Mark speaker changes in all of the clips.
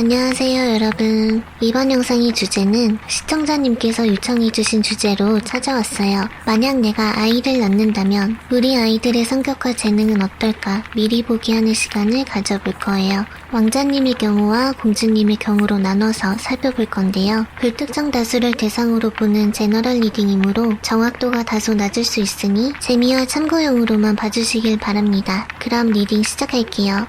Speaker 1: 안녕하세요 여러분. 이번 영상의 주제는 시청자님께서 요청해주신 주제로 찾아왔어요. 만약 내가 아이를 낳는다면 우리 아이들의 성격과 재능은 어떨까 미리 보기 하는 시간을 가져볼 거예요. 왕자님의 경우와 공주님의 경우로 나눠서 살펴볼 건데요. 불특정 다수를 대상으로 보는 제너럴 리딩이므로 정확도가 다소 낮을 수 있으니 재미와 참고용으로만 봐주시길 바랍니다. 그럼 리딩 시작할게요.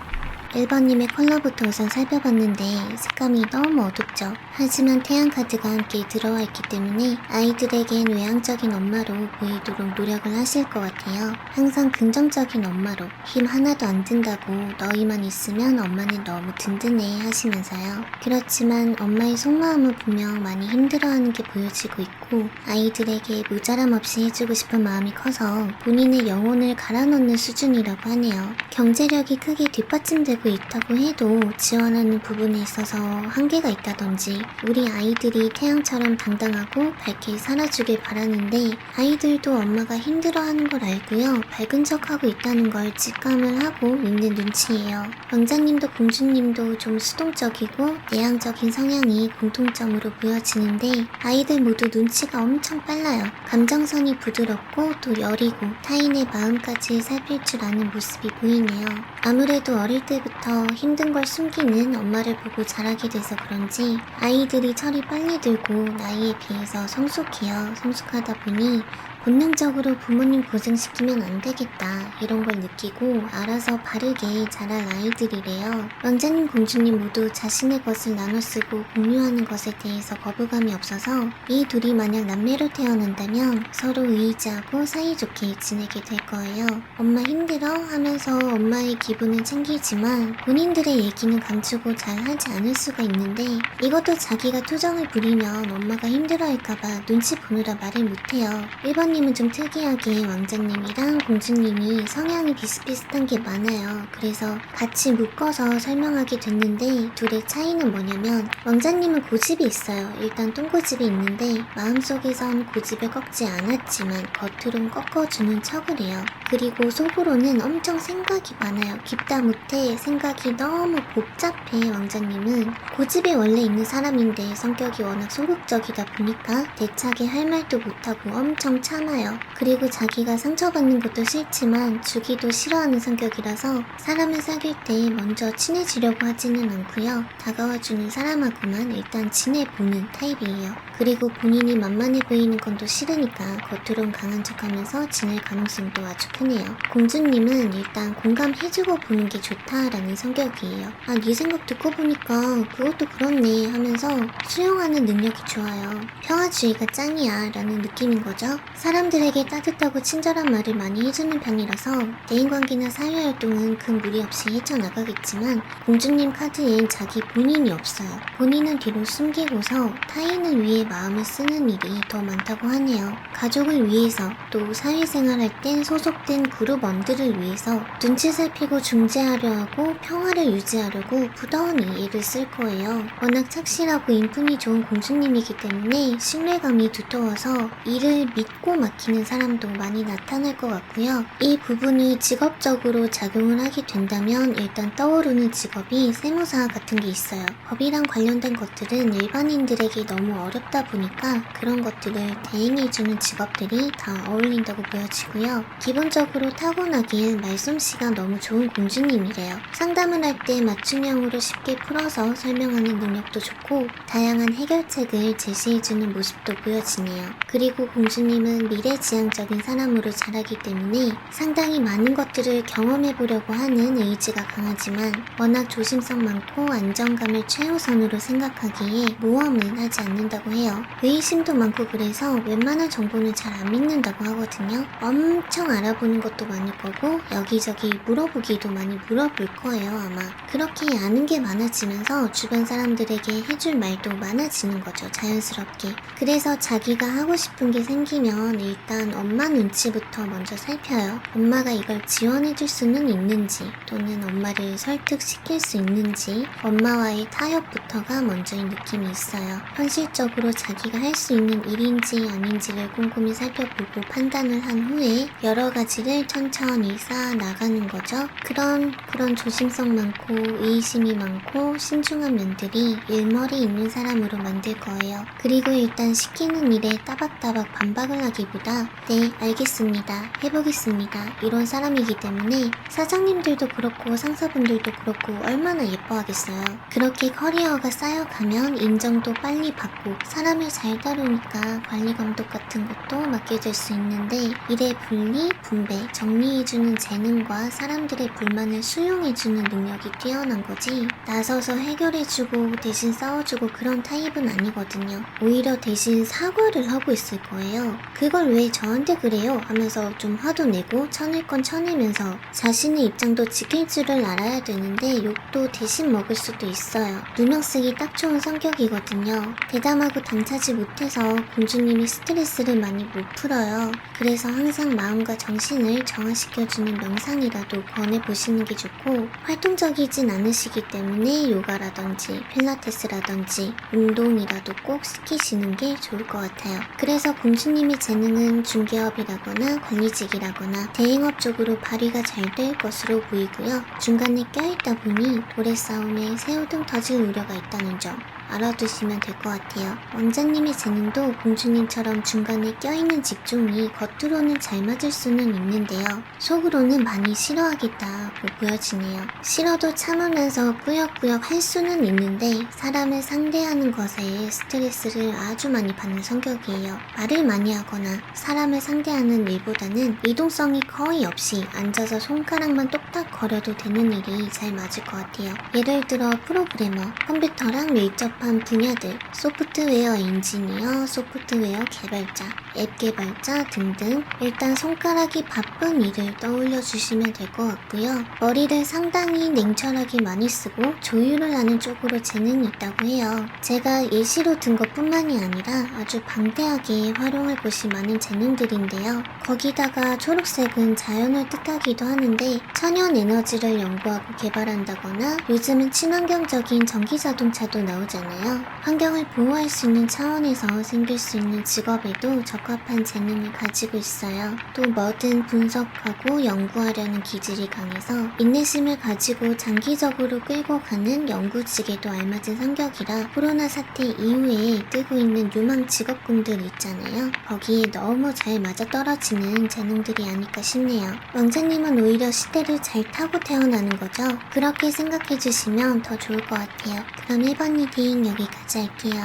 Speaker 1: 1번님의 컬러부터 우선 살펴봤는데 색감이 너무 어둡죠. 하지만 태양카드가 함께 들어와 있기 때문에 아이들에겐 외향적인 엄마로 보이도록 노력을 하실 것 같아요. 항상 긍정적인 엄마로 힘 하나도 안 든다고 너희만 있으면 엄마는 너무 든든해 하시면서요. 그렇지만 엄마의 속마음은 분명 많이 힘들어하는 게 보여지고 있고 아이들에게 모자람 없이 해주고 싶은 마음이 커서 본인의 영혼을 갈아넣는 수준이라고 하네요. 경제력이 크게 뒷받침되고 있다고 해도 지원하는 부분에 있어서 한계가 있다든지 우리 아이들이 태양처럼 당당하고 밝게 살아주길 바라는데 아이들도 엄마가 힘들어하는 걸 알고요. 밝은 척하고 있다는 걸 직감을 하고 있는 눈치예요. 왕자님도 공주님도 좀 수동적이고 내향적인 성향이 공통점으로 보여지는데 아이들 모두 눈치가 엄청 빨라요. 감정선이 부드럽고 또 여리고 타인의 마음까지 살필 줄 아는 모습이 보이네요. 아무래도 어릴 때부터 힘든 걸 숨기는 엄마를 보고 자라게 돼서 그런지 아이들이 철이 빨리 들고 나이에 비해서 성숙해요. 성숙하다 보니 본능적으로 부모님 고생시키면 안 되겠다 이런 걸 느끼고 알아서 바르게 자랄 아이들이래요. 왕자님 공주님 모두 자신의 것을 나눠 쓰고 공유하는 것에 대해서 거부감이 없어서 이 둘이 만약 남매로 태어난다면 서로 의지하고 사이좋게 지내게 될 거예요. 엄마 힘들어 하면서 엄마의 기분을 챙기지만 본인들의 얘기는 감추고 잘 하지 않을 수가 있는데 이것도 자기가 투정을 부리면 엄마가 힘들어할까봐 눈치 보느라 말을 못해요. 1번 님은 좀 특이하게 왕자님이랑 공주님이 성향이 비슷비슷한 게 많아요. 그래서 같이 묶어서 설명하게 됐는데 둘의 차이는 뭐냐면 왕자님은 고집이 있어요. 일단 똥고집이 있는데 마음속에선 고집을 꺾지 않았지만 겉으론 꺾어주는 척을 해요. 그리고 속으로는 엄청 생각이 많아요. 깊다 못해 생각이 너무 복잡해. 왕자님은 고집이 원래 있는 사람인데 성격이 워낙 소극적이다 보니까 대차게 할 말도 못하고 엄청 참아요. 그리고 자기가 상처받는 것도 싫지만 주기도 싫어하는 성격이라서 사람을 사귈 때 먼저 친해지려고 하지는 않고요. 다가와주는 사람하고만 일단 지내보는 타입이에요. 그리고 본인이 만만해 보이는 건 또 싫으니까 겉으론 강한 척하면서 지낼 가능성도 아주 크네요. 공주님은 일단 공감해주고 보는 게 좋다라는 성격이에요. 아, 네 생각 듣고 보니까 그것도 그렇네 하면서 수용하는 능력이 좋아요. 평화주의가 짱이야 라는 느낌인 거죠. 사람들에게 따뜻하고 친절한 말을 많이 해주는 편이라서 대인관계나 사회활동은 큰 무리 없이 헤쳐나가겠지만 공주님 카드엔 자기 본인이 없어요. 본인은 뒤로 숨기고서 타인을 위해 마음을 쓰는 일이 더 많다고 하네요. 가족을 위해서 또 사회생활할 땐 소속된 그룹원들을 위해서 눈치 살피고 중재하려 하고 평화를 유지하려고 부더니 애를 쓸 거예요. 워낙 착실하고 인품이 좋은 공주님이기 때문에 신뢰감이 두터워서 일을 믿고 맡기는 사람도 많이 나타날 것 같고요. 이 부분이 직업적으로 작용을 하게 된다면 일단 떠오르는 직업이 세무사 같은 게 있어요. 법이랑 관련된 것들은 일반인들에게 너무 어렵다 보니까 그런 것들을 대행해주는 직업들이 다 어울린다고 보여지고요. 기본적으로 타고나길 말솜씨가 너무 좋은 공주님이래요. 상담을 할 때 맞춤형으로 쉽게 풀어서 설명하는 능력도 좋고 다양한 해결책을 제시해주는 모습도 보여지네요. 그리고 공주님은 미래지향적인 사람으로 자라기 때문에 상당히 많은 것들을 경험해보려고 하는 의지가 강하지만 워낙 조심성 많고 안정감을 최우선으로 생각하기에 모험은 하지 않는다고 해요. 의심도 많고 그래서 웬만한 정보는 잘 안 믿는다고 하거든요. 엄청 알아보는 것도 많을 거고 여기저기 물어보기도 많이 물어볼 거예요 아마. 그렇게 아는 게 많아지면서 주변 사람들에게 해줄 말도 많아지는 거죠. 자연스럽게. 그래서 자기가 하고 싶은 게 생기면 일단 엄마 눈치부터 먼저 살펴요. 엄마가 이걸 지원해줄 수는 있는지 또는 엄마를 설득시킬 수 있는지 엄마와의 타협부터가 먼저인 느낌이 있어요. 현실적으로 자기가 할 수 있는 일인지 아닌지를 꼼꼼히 살펴보고 판단을 한 후에 여러 가지를 천천히 쌓아 나가는 거죠. 그런 조심성 많고 의심이 많고 신중한 면들이 일머리 있는 사람으로 만들 거예요. 그리고 일단 시키는 일에 따박따박 반박을 하기보다 네, 알겠습니다. 해보겠습니다. 이런 사람이기 때문에 사장님들도 그렇고 상사분들도 그렇고 얼마나 예뻐하겠어요. 그렇게 커리어가 쌓여가면 인정도 빨리 받고 사람을 잘 다루니까 관리 감독 같은 것도 맡게 될 수 있는데 일의 분리, 분배, 정리해주는 재능과 사람들의 불만을 수용해주는 능력이 뛰어난 거지 나서서 해결해주고 대신 싸워주고 그런 타입은 아니거든요. 오히려 대신 사과를 하고 있을 거예요. 그걸 왜 저한테 그래요? 하면서 좀 화도 내고 쳐낼 건 쳐내면서 자신의 입장도 지킬 줄을 알아야 되는데 욕도 대신 먹을 수도 있어요. 누명 쓰기 딱 좋은 성격이거든요. 대담하고 당차지 못해서 공주님이 스트레스를 많이 못 풀어요. 그래서 항상 마음과 정신을 정화시켜주는 명상이라도 권해보시는 게 좋고 활동적이진 않으시기 때문에 요가라든지 필라테스라든지 운동이라도 꼭 시키시는 게 좋을 것 같아요. 그래서 공주님의 재능은 중개업이라거나 관리직이라거나 대행업 쪽으로 발휘가 잘 될 것으로 보이고요. 중간에 껴있다 보니 도래 싸움에 새우등 터질 우려가 있다는 점 알아두시면 될 것 같아요. 왕자님의 재능도 공주님처럼 중간에 껴있는 직종이 겉으로는 잘 맞을 수는 있는데요. 속으로는 많이 싫어하겠다고 보여지네요. 싫어도 참으면서 꾸역꾸역 할 수는 있는데 사람을 상대하는 것에 스트레스를 아주 많이 받는 성격이에요. 말을 많이 하거나 사람을 상대하는 일보다는 이동성이 거의 없이 앉아서 손가락만 똑딱 거려도 되는 일이 잘 맞을 것 같아요. 예를 들어 프로그래머, 컴퓨터랑 밀접한 분야들, 소프트웨어 엔지니어, 소프트웨어 개발자, 앱 개발자 등등 일단 손가락이 바쁜 일을 떠올려 주시면 될 것 같고요. 머리를 상당히 냉철하게 많이 쓰고 조율을 하는 쪽으로 재능이 있다고 해요. 제가 예시로 든 것뿐만이 아니라 아주 방대하게 활용할 곳이 많은 재능들인데요. 거기다가 초록색은 자연을 뜻하기도 하는데 천연 에너지를 연구하고 개발한다거나 요즘은 친환경적인 전기자동차도 나오잖아요. 환경을 보호할 수 있는 차원에서 생길 수 있는 직업에도 적합한 재능을 가지고 있어요. 또 뭐든 분석하고 연구하려는 기질이 강해서 인내심을 가지고 장기적으로 끌고 가는 연구직에도 알맞은 성격이라 코로나 사태 이후에 뜨고 있는 유망 직업군들 있잖아요. 거기에 너무 잘 맞아떨어지는 재능들이 아닐까 싶네요. 왕자님은 오히려 시대를 잘 타고 태어나는 거죠. 그렇게 생각해 주시면 더 좋을 것 같아요. 그럼 1번 리딩 여기까지 할게요.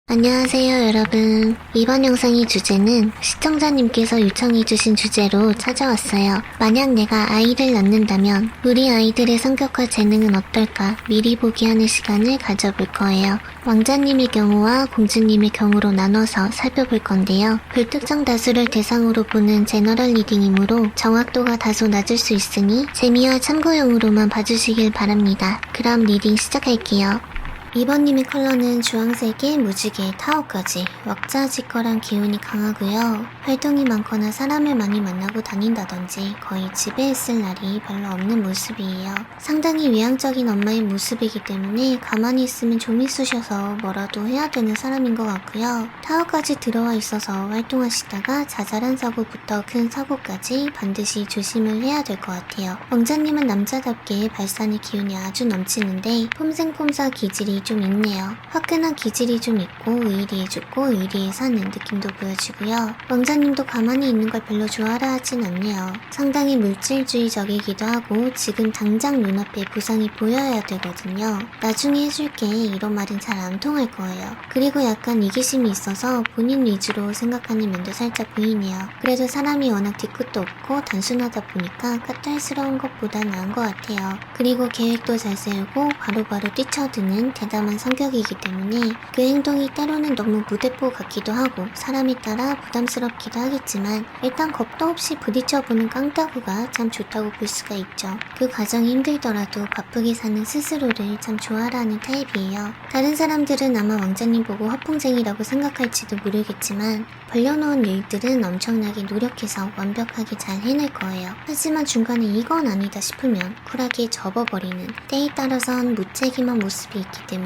Speaker 1: 안녕하세요 여러분. 이번 영상의 주제는 시청자님께서 요청해주신 주제로 찾아왔어요. 만약 내가 아이를 낳는다면 우리 아이들의 성격과 재능은 어떨까 미리 보기 하는 시간을 가져볼 거예요. 왕자님의 경우와 공주님의 경우로 나눠서 살펴볼 건데요. 불특정 다수를 대상으로 보는 제너럴 리딩이므로 정확도가 다소 낮을 수 있으니 재미와 참고용으로만 봐주시길 바랍니다. 그럼 리딩 시작할게요. 2번님의 컬러는 주황색에 무지개, 타워까지 왁자지껄한 기운이 강하고요. 활동이 많거나 사람을 많이 만나고 다닌다든지 거의 집에 있을 날이 별로 없는 모습이에요. 상당히 외향적인 엄마의 모습이기 때문에 가만히 있으면 좀이 쑤셔서 뭐라도 해야 되는 사람인 것 같고요. 타워까지 들어와 있어서 활동하시다가 자잘한 사고부터 큰 사고까지 반드시 조심을 해야 될 것 같아요. 왕자님은 남자답게 발산의 기운이 아주 넘치는데 폼생폼사 기질이 좀 있네요. 화끈한 기질이 좀 있고 의리에 죽고 의리에 사는 느낌도 보여지고요. 왕자님도 가만히 있는 걸 별로 좋아라 하진 않네요. 상당히 물질주의적이기도 하고 지금 당장 눈앞에 보상이 보여야 되거든요. 나중에 해줄게 이런 말은 잘 안 통할 거예요. 그리고 약간 이기심이 있어서 본인 위주로 생각하는 면도 살짝 보이네요. 그래도 사람이 워낙 뒤끝도 없고 단순하다 보니까 까탈스러운 것보다 나은 것 같아요. 그리고 계획도 잘 세우고 바로바로 뛰쳐드는 대단 담담한 성격이기 때문에 그 행동이 때로는 너무 무대뽀 같기도 하고 사람에 따라 부담스럽기도 하겠지만 일단 겁도 없이 부딪혀보는 깡따구가 참 좋다고 볼 수가 있죠. 그 과정이 힘들더라도 바쁘게 사는 스스로를 참 좋아하는 타입이에요. 다른 사람들은 아마 왕자님 보고 허풍쟁이라고 생각할지도 모르겠지만 벌려놓은 일들은 엄청나게 노력해서 완벽하게 잘 해낼 거예요. 하지만 중간에 이건 아니다 싶으면 쿨하게 접어버리는 때에 따라선 무책임한 모습이 있기 때문에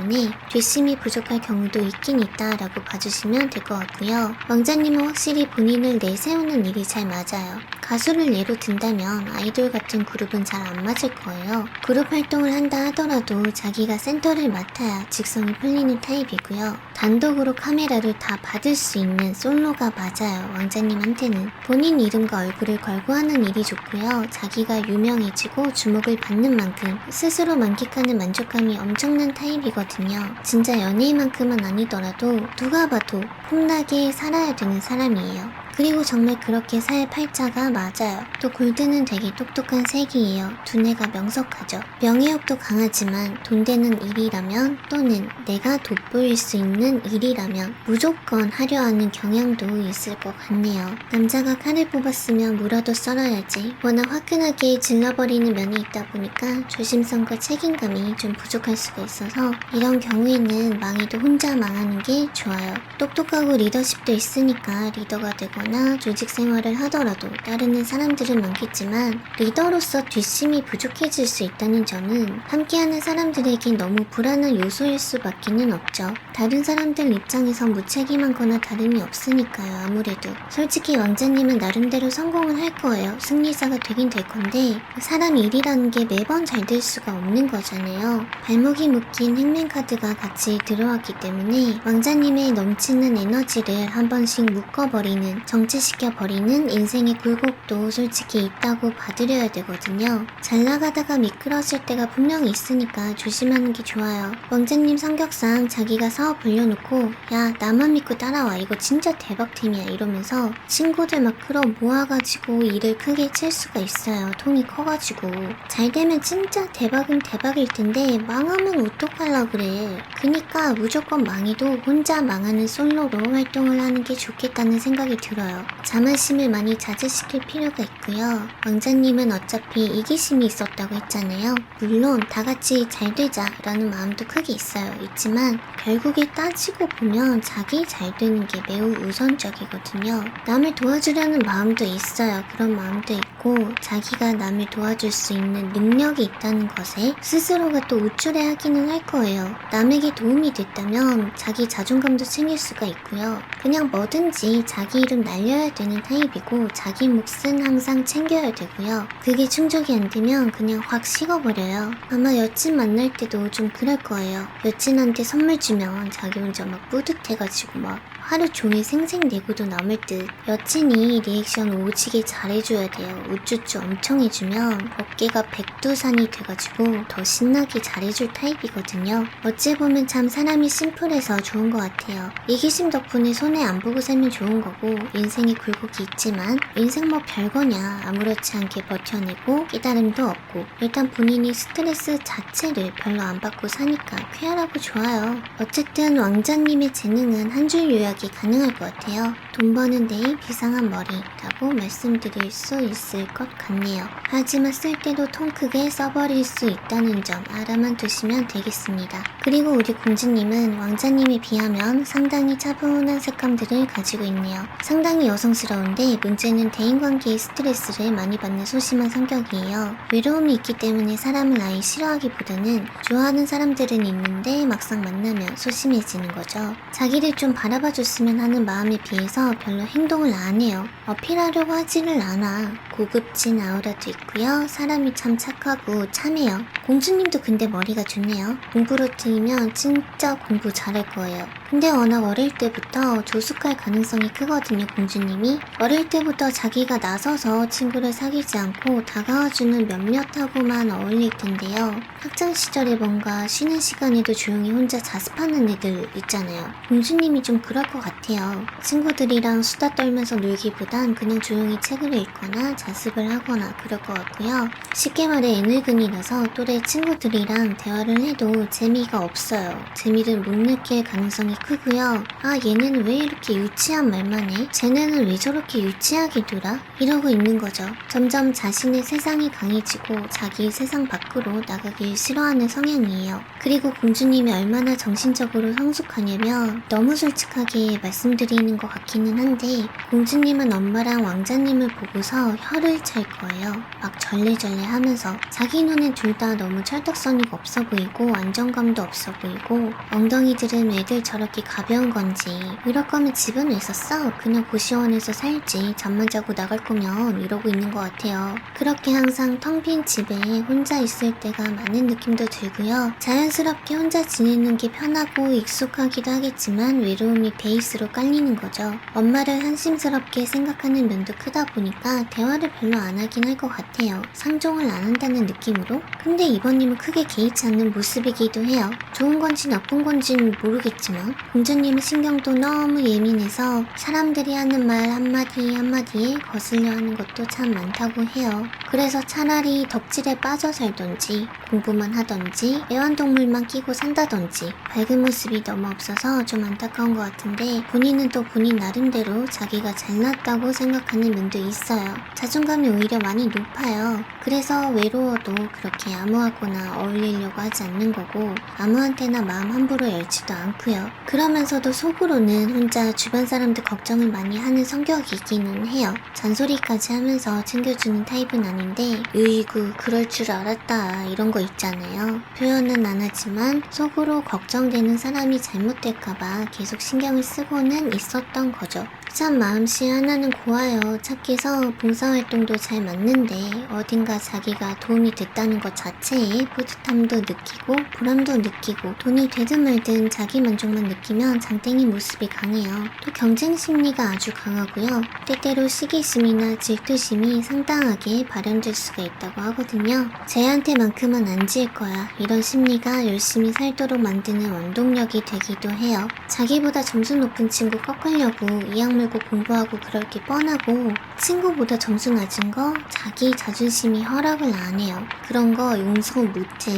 Speaker 1: 뒷심이 부족할 경우도 있긴 있다라고 봐주시면 될 것 같고요. 왕자님은 확실히 본인을 내세우는 일이 잘 맞아요. 가수를 예로 든다면 아이돌 같은 그룹은 잘 안 맞을 거예요. 그룹 활동을 한다 하더라도 자기가 센터를 맡아야 직성이 풀리는 타입이고요. 단독으로 카메라를 다 받을 수 있는 솔로가 맞아요. 왕자님한테는 본인 이름과 얼굴을 걸고 하는 일이 좋고요. 자기가 유명해지고 주목을 받는 만큼 스스로 만끽하는 만족감이 엄청난 타입이거든요. 진짜 연예인만큼은 아니더라도 누가 봐도 폼나게 살아야 되는 사람이에요. 그리고 정말 그렇게 살 팔자가 맞아요. 또 골드는 되게 똑똑한 색이에요. 두뇌가 명석하죠. 명예욕도 강하지만 돈 되는 일이라면 또는 내가 돋보일 수 있는 일이라면 무조건 하려 하는 경향도 있을 것 같네요. 남자가 칼을 뽑았으면 물어도 썰어야지. 워낙 화끈하게 질러버리는 면이 있다 보니까 조심성과 책임감이 좀 부족할 수가 있어서 이런 경우에는 망해도 혼자 망하는 게 좋아요. 똑똑하고 리더십도 있으니까 리더가 되거나 조직 생활을 하더라도 따르는 사람들은 많겠지만 리더로서 뒷심이 부족해질 수 있다는 점은 함께하는 사람들에게 너무 불안한 요소일 수밖에는 없죠. 다른 사람들 입장에선 무책임하거나 다름이 없으니까요. 아무래도 솔직히 왕자님은 나름대로 성공을 할 거예요. 승리자가 되긴 될 건데 사람 일이라는 게 매번 잘 될 수가 없는 거잖아요. 발목이 묶인 행맨카드가 같이 들어왔기 때문에 왕자님의 넘치는 에너지를 한 번씩 묶어버리는 정체시켜버리는 인생의 굴곡도 솔직히 있다고 봐드려야 되거든요. 잘 나가다가 미끄러질 때가 분명히 있으니까 조심하는 게 좋아요. 왕자님 성격상 자기가 사업 벌려놓고 야 나만 믿고 따라와 이거 진짜 대박템이야 이러면서 친구들 막 끌어 모아가지고 일을 크게 칠 수가 있어요. 통이 커가지고 잘 되면 진짜 대박은 대박일 텐데 망하면 어떡하려 그래. 그니까 무조건 망해도 혼자 망하는 솔로로 활동을 하는 게 좋겠다는 생각이 들어요. 자만심을 많이 자제시킬 필요가 있고요. 왕자님은 어차피 이기심이 있었다고 했잖아요. 물론 다같이 잘 되자라는 마음도 크게 있지만 결국에 따지고 보면 자기 잘 되는 게 매우 우선적이거든요. 남을 도와주려는 마음도 있어요. 그런 마음도 있고 자기가 남을 도와줄 수 있는 능력이 있다는 것에 스스로가 또 우쭐해 하기는 할 거예요. 남에게 도움이 됐다면 자기 자존감도 챙길 수가 있고요. 그냥 뭐든지 자기 이름 날려야 되는 타입이고 자기 몫은 항상 챙겨야 되고요. 그게 충족이 안 되면 그냥 확 식어버려요. 아마 여친 만날 때도 좀 그럴 거예요. 여친한테 선물 주면 자기 혼자 막 뿌듯해가지고 막 하루 종일 생색내고도 남을 듯. 여친이 리액션 오지게 잘해줘야 돼요. 우쭈쭈 엄청 해주면 어깨가 백두산이 돼가지고 더 신나게 잘해줄 타입이거든요. 어찌 보면 참 사람이 심플해서 좋은 것 같아요. 이기심 덕분에 손해 안 보고 살면 좋은 거고 인생에 굴곡이 있지만 인생 뭐 별거냐 아무렇지 않게 버텨내고 깨달음도 없고 일단 본인이 스트레스 자체를 별로 안 받고 사니까 쾌활하고 좋아요. 어쨌든 왕자님의 재능은 한 줄 요약이 가능할 것 같아요. 돈 버는 데에 비상한 머리라고 말씀드릴 수 있을 것 같네요. 하지만 쓸 때도 통 크게 써버릴 수 있다는 점 알아만 두시면 되겠습니다. 그리고 우리 공주님은 왕자님에 비하면 상당히 차분한 색감들을 가지고 있네요. 상당히 여성스러운데 문제는 대인관계의 스트레스를 많이 받는 소심한 성격이에요. 외로움이 있기 때문에 사람을 아예 싫어하기보다는 좋아하는 사람들은 있는데 막상 만나면 소심해지는 거죠. 자기를 좀 바라봐줬으면 하는 마음에 비해서 별로 행동을 안 해요. 어필하려고 하지를 않아. 고급진 아우라도 있고요. 사람이 참 착하고 참해요. 공주님도 근데 머리가 좋네요. 공부로 트이면 진짜 공부 잘할 거예요. 근데 워낙 어릴 때부터 조숙할 가능성이 크거든요. 공주님이 어릴 때부터 자기가 나서서 친구를 사귀지 않고 다가와주는 몇몇하고만 어울릴 텐데요. 학창시절에 뭔가 쉬는 시간에도 조용히 혼자 자습하는 애들 있잖아요. 공주님이 좀 그럴 것 같아요. 친구들이랑 수다 떨면서 놀기보단 그냥 조용히 책을 읽거나 자습을 하거나 그럴 것 같고요. 쉽게 말해 애늙은이라서 또래 친구들이랑 대화를 해도 재미가 없어요. 재미를 못 느낄 가능성이 크고요. 아, 얘네는 왜 이렇게 유치한 말만 해? 쟤네는 왜 저렇게 유치하게 놀아? 이러고 있는 거죠. 점점 자신의 세상이 강해지고 자기 세상 밖으로 나가길 싫어하는 성향이에요. 그리고 공주님이 얼마나 정신적으로 성숙하냐면 너무 솔직하게 말씀드리는 것 같기는 한데 공주님은 엄마랑 왕자님을 보고서 혀를 찰 거예요. 막 절레절레 하면서 자기 눈엔 둘 다 너무 철딱서니가 없어 보이고 안정감도 없어 보이고 엉덩이들은 애들 저렇게 가벼운 건지 이럴 거면 집은 왜 썼어? 그냥 고시원에서 살지 잠만 자고 나갈 거면 이러고 있는 것 같아요. 그렇게 항상 텅 빈 집에 혼자 있을 때가 많은 느낌도 들고요. 자연스럽게 혼자 지내는 게 편하고 익숙하기도 하겠지만 외로움이 베이스로 깔리는 거죠. 엄마를 한심스럽게 생각하는 면도 크다 보니까 대화를 별로 안 하긴 할 것 같아요. 상종을 안 한다는 느낌으로? 근데 이번님은 크게 개의치 않는 모습이기도 해요. 좋은 건지 나쁜 건지는 모르겠지만 공주님은 신경도 너무 예민해서 사람들이 하는 말 한마디 한마디에 거슬려 하는 것도 참 많다고 해요. 그래서 차라리 덕질에 빠져 살던지 공부만 하던지 애완동물만 끼고 산다던지 밝은 모습이 너무 없어서 좀 안타까운 것 같은데 본인은 또 본인 나름대로 자기가 잘났다고 생각하는 면도 있어요. 자존감이 오히려 많이 높아요. 그래서 외로워도 그렇게 아무하고나 어울리려고 하지 않는 거고 아무한테나 마음 함부로 열지도 않고요. 그러면서도 속으로는 혼자 주변 사람들 걱정을 많이 하는 성격이기는 해요. 잔소리까지 하면서 챙겨주는 타입은 아닌데 으이구 그럴 줄 알았다 이런 거 있잖아요. 표현은 안 하지만 속으로 걱정되는 사람이 잘못될까봐 계속 신경을 쓰고는 있었던 거죠. 참 마음씨 하나는 고와요. 착해서 봉사활동도 잘 맞는데 어딘가 자기가 도움이 됐다는 것 자체에 뿌듯함도 느끼고 보람도 느끼고 돈이 되든 말든 자기 만족만 느끼면 장땡이 모습이 강해요. 또 경쟁 심리가 아주 강하고요. 때때로 시기심이나 질투심이 상당하게 발현될 수가 있다고 하거든요. 쟤한테만큼은 안 질 거야. 이런 심리가 열심히 살도록 만드는 원동력이 되기도 해요. 자기보다 점수 높은 친구 꺾으려고 이악 물고 공부하고 그럴 게 뻔하고 친구보다 점수 낮은 거 자기 자존심이 허락을 안 해요. 그런 거 용서 못해.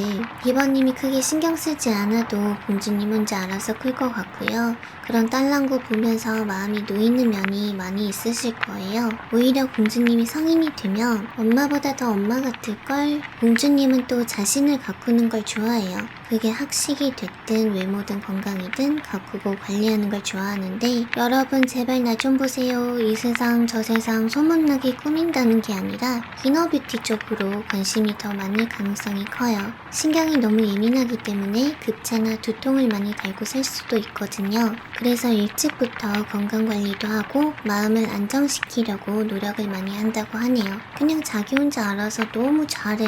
Speaker 1: 비버님이 크게 신경 쓰지 않아도 공주님 혼자 알아서 클 것 같고요. 그런 딸랑구 보면서 마음이 놓이는 면이 많이 있으실 거예요. 오히려 공주님이 성인이 되면 엄마보다 더 엄마 같을걸? 공주님은 또 자신을 가꾸는 걸 좋아해요. 그게 학식이 됐든 외모든 건강이든 가꾸고 관리하는 걸 좋아하는데 여러분 제발 나 좀 보세요. 이 세상 저 세상 소문나게 꾸민다는 게 아니라 이너뷰티 쪽으로 관심이 더 많을 가능성이 커요. 신경이 너무 예민하기 때문에 급체나 두통을 많이 달고 살 수도 있거든요. 그래서 일찍부터 건강관리도 하고 마음을 안정시키려고 노력을 많이 한다고 하네요. 그냥 자기 혼자 알아서 너무 잘해.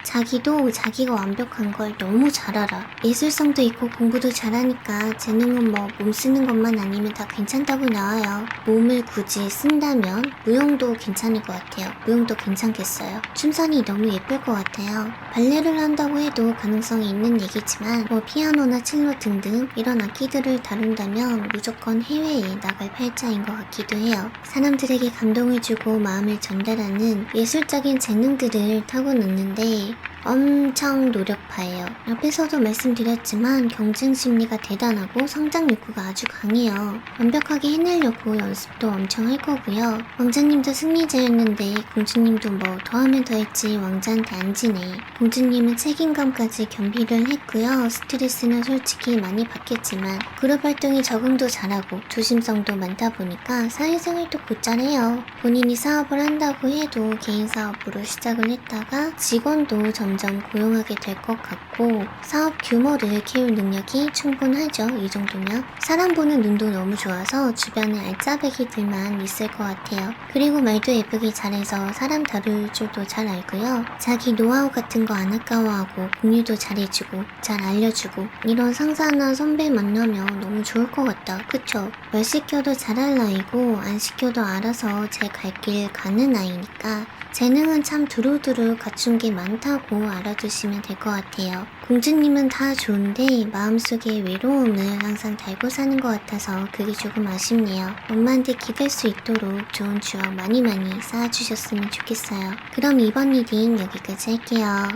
Speaker 1: 자기도 자기가 완벽한 걸 너무 잘 알아. 예술성도 있고 공부도 잘하니까 재능은 뭐 몸 쓰는 것만 아니면 다 괜찮다고 나와요. 몸을 굳이 쓴다면 무용도 괜찮을 것 같아요. 무용도 괜찮겠어요. 춤선이 너무 예쁠 것 같아요. 발레를 한다고 해도 가능성이 있는 얘기지만 뭐 피아노나 첼로 등등 이런 악기들을 다룬다면 무조건 해외에 나갈 팔자인 것 같기도 해요. 사람들에게 감동을 주고 마음을 전달하는 예술적인 재능들을 타고났는데 엄청 노력파예요. 앞에서도 말씀드렸지만 경쟁 심리가 대단하고 성장 욕구가 아주 강해요. 완벽하게 해내려고 연습도 엄청 할 거고요. 왕자님도 승리자였는데 공주님도 뭐 더하면 더했지 왕자한테 안 지네. 공주님은 책임감까지 겸비를 했고요. 스트레스는 솔직히 많이 받겠지만 그룹 활동에 적응도 잘하고 조심성도 많다 보니까 사회생활도 곧잘해요. 본인이 사업을 한다고 해도 개인 사업으로 시작을 했다가 직원도 점점 고용하게 될 것 같고 사업 규모를 키울 능력이 충분하죠. 이 정도면 사람 보는 눈도 너무 좋아서 주변에 알짜배기들만 있을 것 같아요. 그리고 말도 예쁘게 잘해서 사람 다룰 줄도 잘 알고요. 자기 노하우 같은 거 안 아까워하고 공유도 잘해주고 잘 알려주고 이런 상사나 선배 만나면 너무 좋을 것 같다. 그쵸? 말 시켜도 잘할 나이고 안 시켜도 알아서 제 갈 길 가는 아이니까 재능은 참 두루두루 갖춘 게 많다고 알아두시면 될 것 같아요. 공주님은 다 좋은데 마음속에 외로움을 항상 달고 사는 것 같아서 그게 조금 아쉽네요. 엄마한테 기댈 수 있도록 좋은 추억 많이 쌓아주셨으면 좋겠어요. 그럼 이번 리딩 여기까지 할게요.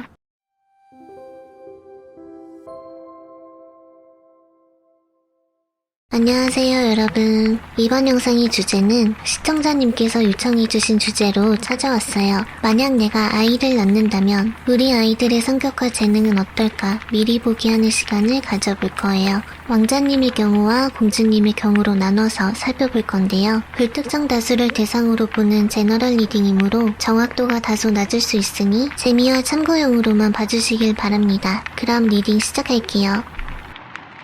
Speaker 1: 안녕하세요 여러분. 이번 영상의 주제는 시청자님께서 요청해주신 주제로 찾아왔어요. 만약 내가 아이를 낳는다면 우리 아이들의 성격과 재능은 어떨까 미리 보기 하는 시간을 가져볼 거예요. 왕자님의 경우와 공주님의 경우로 나눠서 살펴볼 건데요. 불특정 다수를 대상으로 보는 제너럴 리딩이므로 정확도가 다소 낮을 수 있으니 재미와 참고용으로만 봐주시길 바랍니다. 그럼 리딩 시작할게요.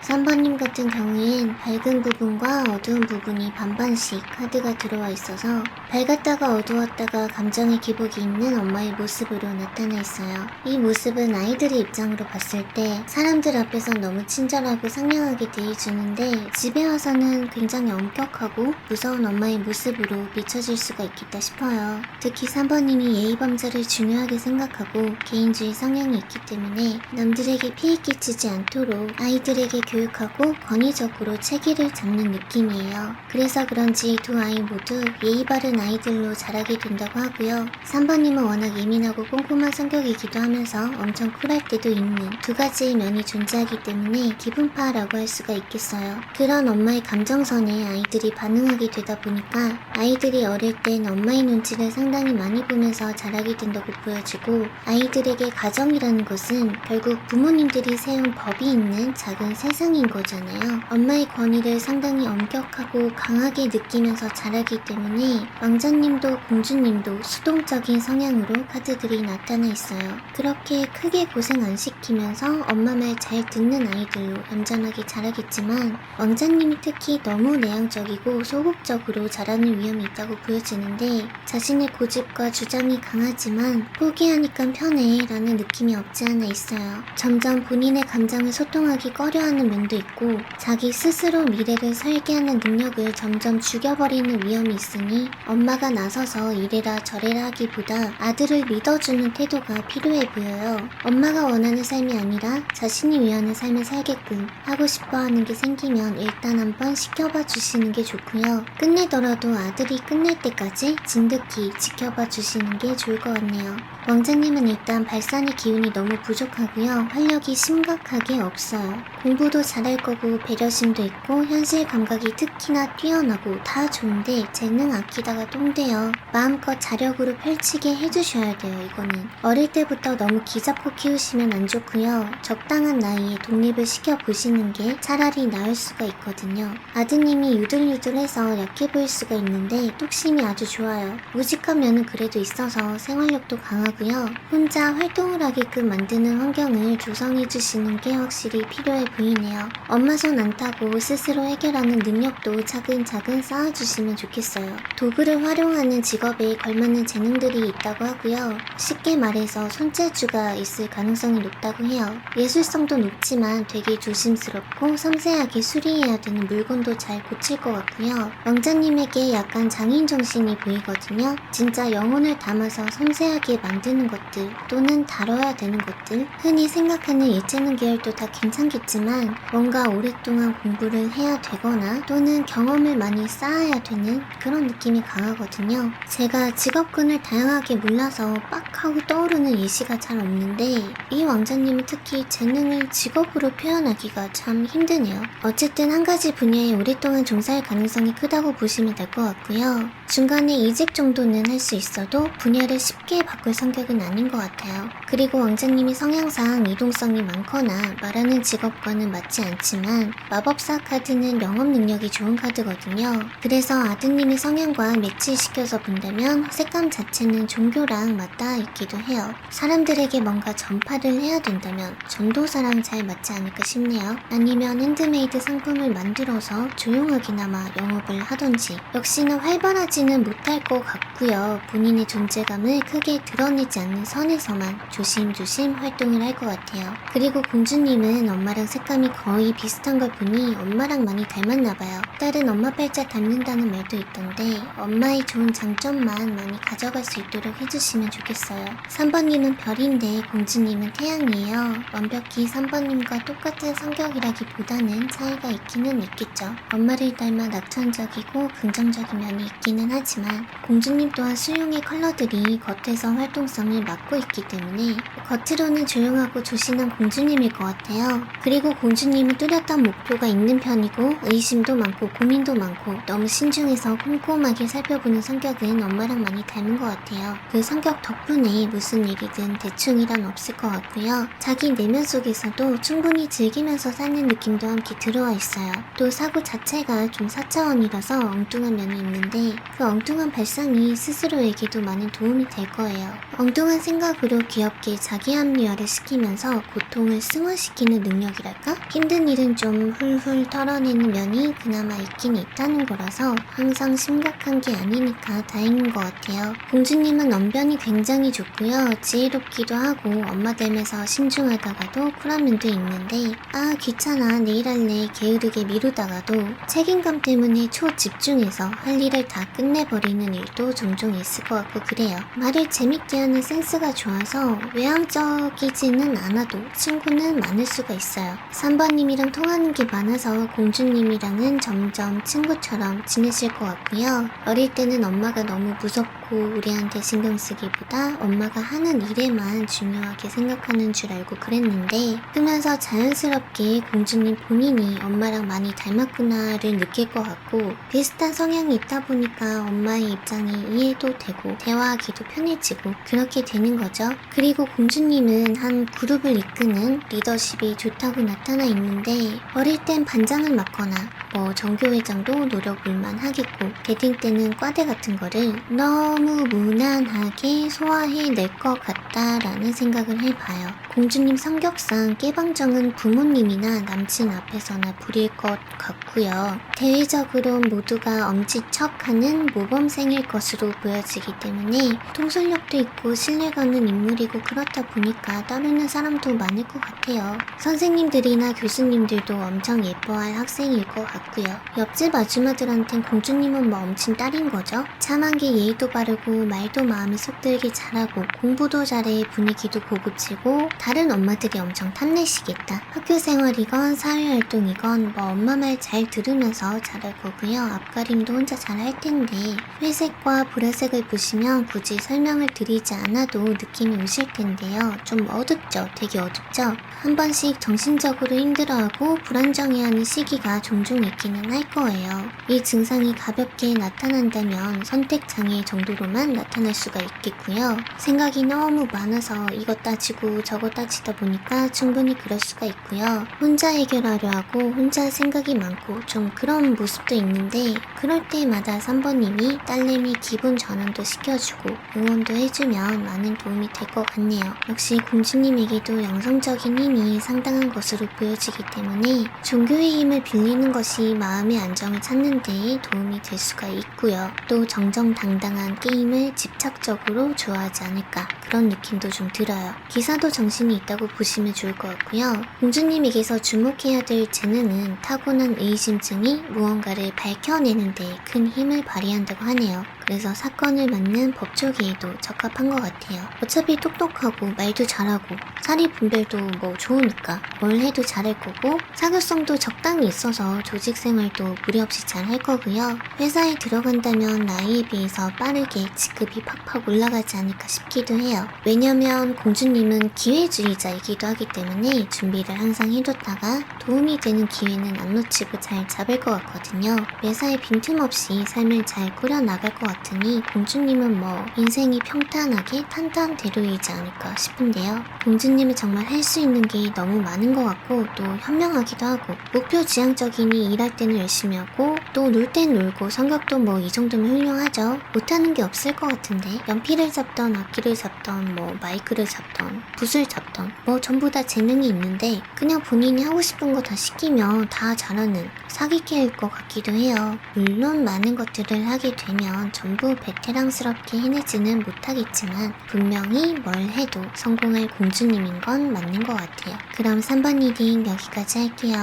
Speaker 1: 3번님 같은 경우엔 밝은 부분과 어두운 부분이 반반씩 카드가 들어와 있어서 밝았다가 어두웠다가 감정의 기복이 있는 엄마의 모습으로 나타나 있어요. 이 모습은 아이들의 입장으로 봤을 때 사람들 앞에서 너무 친절하고 상냥하게 대해주는데 집에 와서는 굉장히 엄격하고 무서운 엄마의 모습으로 비춰질 수가 있겠다 싶어요. 특히 3번님이 예의범절을 중요하게 생각하고 개인주의 성향이 있기 때문에 남들에게 피해 끼치지 않도록 아이들에게 교육하고 권위적으로 체계를 잡는 느낌이에요. 그래서 그런지 두 아이 모두 예의 바른 아이들로 자라게 된다고 하고요. 3번님은 워낙 예민하고 꼼꼼한 성격이기도 하면서 엄청 쿨할 때도 있는 두 가지의 면이 존재하기 때문에 기분파라고 할 수가 있겠어요. 그런 엄마의 감정선에 아이들이 반응하게 되다 보니까 아이들이 어릴 땐 엄마의 눈치를 상당히 많이 보면서 자라게 된다고 보여지고 아이들에게 가정이라는 것은 결국 부모님들이 세운 법이 있는 작은 세상인 거잖아요. 엄마의 권위를 상당히 엄격하고 강하게 느끼면서 자라기 때문에 왕자님도 공주님도 수동적인 성향으로 카드들이 나타나 있어요. 그렇게 크게 고생 안 시키면서 엄마 말 잘 듣는 아이들로 얌전하게 자라겠지만 왕자님이 특히 너무 내향적이고 소극적으로 자라는 위험이 있다고 보여지는데 자신의 고집과 주장이 강하지만 포기하니까 편해 라는 느낌이 없지 않아 있어요. 점점 본인의 감정을 소통하기 꺼려하는 면도 있고 자기 스스로 미래를 설계하는 능력을 점점 죽여버리는 위험이 있으니 엄마가 나서서 이래라 저래라 하기보다 아들을 믿어주는 태도가 필요해 보여요. 엄마가 원하는 삶이 아니라 자신이 위하는 삶을 살게끔 하고 싶어하는 게 생기면 일단 한번 시켜봐 주시는 게 좋고요. 끝내더라도 아들이 끝낼 때까지 진득히 지켜봐 주시는 게 좋을 것 같네요. 왕자님은 일단 발산의 기운이 너무 부족하고요. 활력이 심각하게 없어요. 공부도 잘할 거고 배려심도 있고 현실 감각이 특히나 뛰어나고 다 좋은데 재능 아끼다가 똥돼요. 마음껏 자력으로 펼치게 해주셔야 돼요. 이거는 어릴 때부터 너무 기잡고 키우시면 안 좋고요. 적당한 나이에 독립을 시켜보시는 게 차라리 나을 수가 있거든요. 아드님이 유들유들해서 약해 보일 수가 있는데 뚝심이 아주 좋아요. 우직한 면은 그래도 있어서 생활력도 강하고요. 혼자 활동을 하게끔 만드는 환경을 조성해 주시는 게 확실히 필요해 보이네요. 엄마 손 안 타고 스스로 해결하는 능력도 차근차근 쌓아주시면 좋겠어요. 도구를 활용하는 직업에 걸맞는 재능들이 있다고 하고요. 쉽게 말해서 손재주가 있을 가능성이 높다고 해요. 예술성도 높지만 되게 조심스럽고 섬세하게 수리해야 되는 물건도 잘 고칠 것 같고요. 왕자님에게 약간 장인 정신이 보이거든요. 진짜 영혼을 담아서 섬세하게 만드는 것들 또는 다뤄야 되는 것들 흔히 생각하는 예체능 계열도 다 괜찮겠지만 뭔가 오랫동안 공부를 해야 되거나 또는 경험을 많이 쌓아야 되는 그런 느낌이 강하거든요. 제가 직업군을 다양하게 몰라서 빡 하고 떠오르는 예시가 잘 없는데 이 왕자님은 특히 재능을 직업으로 표현하기가 참 힘드네요. 어쨌든 한 가지 분야에 오랫동안 종사할 가능성이 크다고 보시면 될 것 같고요. 중간에 이직 정도는 할 수 있어도 분야를 쉽게 바꿀 성격은 아닌 것 같아요. 그리고 왕자님이 성향상 이동성이 많거나 말하는 직업과는 맞지 않지만 마법사 카드는 영업 능력이 좋은 카드거든요. 그래서 아드님의 성향과 매치시켜서 본다면 색감 자체는 종교랑 맞닿아 있기도 해요. 사람들에게 뭔가 전파를 해야 된다면 전도사랑 잘 맞지 않을까 싶네요. 아니면 핸드메이드 상품을 만들어서 조용하게나마 영업을 하던지 역시나 활발하지는 못할 것 같고요. 본인의 존재감을 크게 드러내지 않는 선에서만 조심조심 활동을 할 것 같아요. 그리고 공주님은 엄마랑 색감이 거의 비슷한 걸 보니 엄마랑 많이 닮았나봐요. 딸은 엄마 팔자 닮는다는 말도 있던데 엄마의 좋은 장점만 많이 가져갈 수 있도록 해주시면 좋겠어요. 3번님은 별인데 공주님은 태양이에요. 완벽히 3번님과 똑같은 성격이라기보다는 차이가 있기는 있겠죠. 엄마를 닮아 낙천적이고 긍정적인 면이 있기는 하지만 공주님 또한 수용의 컬러들이 겉에서 활동성을 맡고 있기 때문에 겉으로는 조용하고 조신한 공주님일 것 같아요. 그리고 공주님은 뚜렷한 목표가 있는 편이고 의심도 많고 고민도 많고 너무 신중해서 꼼꼼하게 살펴보는 성격은 엄마랑 많이 닮은 것 같아요. 그 성격 덕분에 무슨 일이든 대충이란 없을 것 같고요. 자기 내면 속에서도 충분히 즐기면서 사는 느낌도 함께 들어와 있어요. 또 사고 자체가 좀 4차원이라서 엉뚱한 면이 있는데 그 엉뚱한 발상이 스스로에게도 많은 도움이 될 거예요. 엉뚱한 생각으로 귀엽게 자기 합리화를 시키면서 고통을 승화시키는 능력이랄까? 힘든 일은 좀 훌훌 털어내는 면이 그나마 있긴 있다는 거라서 항상 심각한 게 아니니까 다행인 것 같아요. 공주님은 언변이 굉장히 좋고요. 지혜롭기도 하고 엄마 닮아서 신중하다가도 쿨한 면도 있는데 아 귀찮아 내일 할래 게으르게 미루다가도 책임감 때문에 초집중해서 할 일을 다 끝내버리는 일도 종종 있을 것 같고 그래요. 말을 재밌게 하는 센스가 좋아서 외향적이지는 않아도 친구는 많을 수가 있어요. 3번님이랑 통하는 게 많아서 공주님이랑은 점점 친구처럼 지내실 것 같고요. 어릴 때는 엄마가 너무 무섭고 우리한테 신경 쓰기보다 엄마가 하는 일에만 중요하게 생각하는 줄 알고 그랬는데 크면서 자연스럽게 공주님 본인이 엄마랑 많이 닮았구나를 느낄 것 같고 비슷한 성향이 있다 보니까 엄마의 입장이 이해도 되고 대화하기도 편해지고 그렇게 되는 거죠. 그리고 공주님은 한 그룹을 이끄는 리더십이 좋다고 나타나 있는데 어릴 땐 반장을 맡거나 뭐 정교회장도 노려볼만 하겠고 대딩 때는 과대 같은 거를 너무 무난하게 소화해낼 것 같다라는 생각을 해봐요. 공주님 성격상 깨방정은 부모님이나 남친 앞에서나 부릴 것 같고요. 대외적으로 모두가 엄지척하는 모범생일 것으로 보여지기 때문에 통솔력도 있고 신뢰가는 인물이고 그렇다 보니까 따르는 사람도 많을 것 같아요. 선생님들이나 교수님들도 엄청 예뻐할 학생일 것 같고요. 옆집 아줌마들한텐 공주님은 뭐 엄친 딸인 거죠. 참한 게 예의도 바르고 말도 마음에 쏙 들게 잘하고 공부도 잘해 분위기도 고급지고 다른 엄마들이 엄청 탐내시겠다. 학교 생활이건 사회활동이건 뭐 엄마 말 잘 들으면서 잘할 거고요. 앞가림도 혼자 잘 할 텐데 회색과 보라색을 보시면 굳이 설명을 드리지 않아도 느낌이 오실 텐데요. 좀 어둡죠? 되게 어둡죠? 한 번씩 정신적으로 힘들어하고 불안정해하는 시기가 종종 있기는 할 거예요. 이 증상이 가볍게 나타난다면 선택장애 정도로만 나타날 수가 있겠고요. 생각이 너무 많아서 이것 따지고 저것 따지다 보니까 충분히 그럴 수가 있고요. 혼자 해결하려 하고 혼자 생각이 많고 좀 그런 모습도 있는데 그럴 때마다 3번님이 딸내미 기분 전환도 시켜주고 응원도 해주면 많은 도움이 될 것 같네요. 역시 공주님에게도 영성적인 힘이 상당한 것으로 보여지기 때문에 종교의 힘을 빌리는 것이 마음의 안정을 찾는 데에 도움이 될 수가 있고요. 또 정정당당한 게임을 집착적으로 좋아하지 않을까 그런 느낌도 좀 들어요. 기사도 정신이 있다고 보시면 좋을 것 같고요. 공주님에게서 주목해야 될 재능은 타고난 의심증이 무언가를 밝혀내는 데 큰 힘을 발휘한다고 하네요. 그래서 사건을 맡는 법조계에도 적합한 것 같아요. 어차피 똑똑하고 말도 잘하고 사리 분별도 뭐 좋으니까 뭘 해도 잘할 거고 사교성도 적당히 있어서 조직 생활도 무리 없이 잘 할 거고요. 회사에 들어간다면 나이에 비해서 빠르게 직급이 팍팍 올라가지 않을까 싶기도 해요. 왜냐면 공주님은 기회주의자이기도 하기 때문에 준비를 항상 해뒀다가 도움이 되는 기회는 안 놓치고 잘 잡을 것 같거든요. 매사에 빈틈없이 삶을 잘 꾸려나갈 것 같으니 공주님은 뭐 인생이 평탄하게 탄탄대로이지 않을까 싶은데요. 공주님은 정말 할 수 있는 게 너무 많은 것 같고 또 현명하기도 하고 목표 지향적이니 일할 때는 열심히 하고 또 놀 땐 놀고 성격도 뭐 이 정도면 훌륭하죠. 못하는 게 없을 것 같은데 연필을 잡던 악기를 잡던 뭐 마이크를 잡던 붓을 잡던 뭐 전부 다 재능이 있는데 그냥 본인이 하고 싶은 거 다 시키면 다 잘하는 사기캐일 것 같기도 해요. 물론 많은 것들을 하게 되면 전부 베테랑스럽게 해내지는 못하겠지만 분명히 뭘 해도 성공할 공주님인 건 맞는 것 같아요. 그럼 3번 리딩 여기까지 할게요.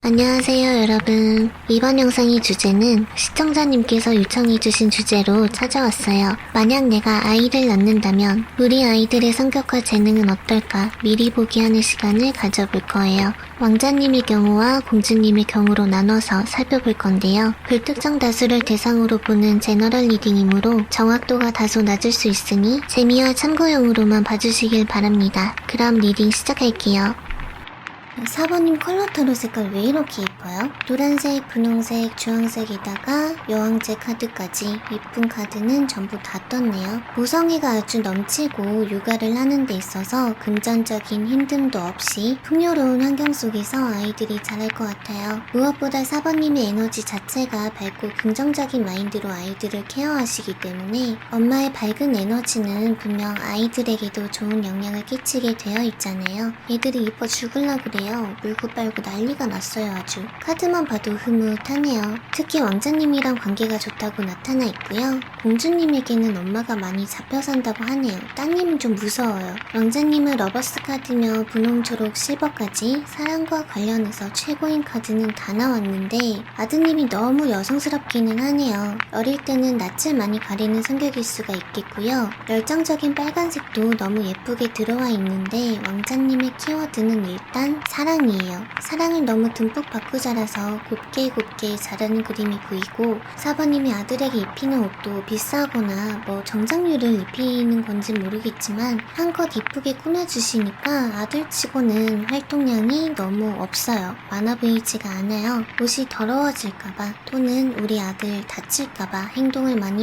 Speaker 1: 안녕하세요 여러분. 이번 영상의 주제는 시청자님께서 요청해주신 주제로 찾아왔어요. 만약 내가 아이를 낳는다면 우리 아이들의 성격과 재능은 어떨까 미리 보기 하는 시간을 가져볼 거예요. 왕자님의 경우와 공주님의 경우로 나눠서 살펴볼 건데요. 불특정 다수를 대상으로 보는 제너럴 리딩이므로 정확도가 다소 낮을 수 있으니 재미와 참고용으로만 봐주시길 바랍니다. 그럼 리딩 시작할게요. 4번님 컬러 타로 색깔 왜 이렇게 예뻐요? 노란색, 분홍색, 주황색에다가 여왕제 카드까지 예쁜 카드는 전부 다 떴네요. 모성애가 아주 넘치고 육아를 하는 데 있어서 금전적인 힘듦도 없이 풍요로운 환경 속에서 아이들이 자랄 것 같아요. 무엇보다 4번님의 에너지 자체가 밝고 긍정적인 마인드로 아이들을 케어하시기 때문에 엄마의 밝은 에너지는 분명 아이들에게도 좋은 영향을 끼치게 되어 있잖아요. 애들이 이뻐 죽을라 그래요. 물고 빨고 난리가 났어요. 아주 카드만 봐도 흐뭇하네요. 특히 왕자님이랑 관계가 좋다고 나타나 있고요. 공주님에게는 엄마가 많이 잡혀 산다고 하네요. 따님은 좀 무서워요. 왕자님은 러버스 카드며 분홍, 초록, 실버까지 사랑과 관련해서 최고인 카드는 다 나왔는데 아드님이 너무 여성스럽기는 하네요. 어릴 때는 낯을 많이 가리는 성격일 수가 있겠고요. 열정적인 빨간색도 너무 예쁘게 들어와 있는데 왕자님의 키워드는 일단 사랑이에요. 사랑을 너무 듬뿍 받고 자라서 곱게 자라는 그림이 보이고 4번님이 아들에게 입히는 옷도 비싸거나 뭐 정장류를 입히는 건지 모르겠지만 한껏 이쁘게 꾸며주시니까 아들치고는 활동량이 너무 없어요. 많아 보이지가 않아요. 옷이 더러워질까봐 또는 우리 아들 다칠까봐 행동을 많이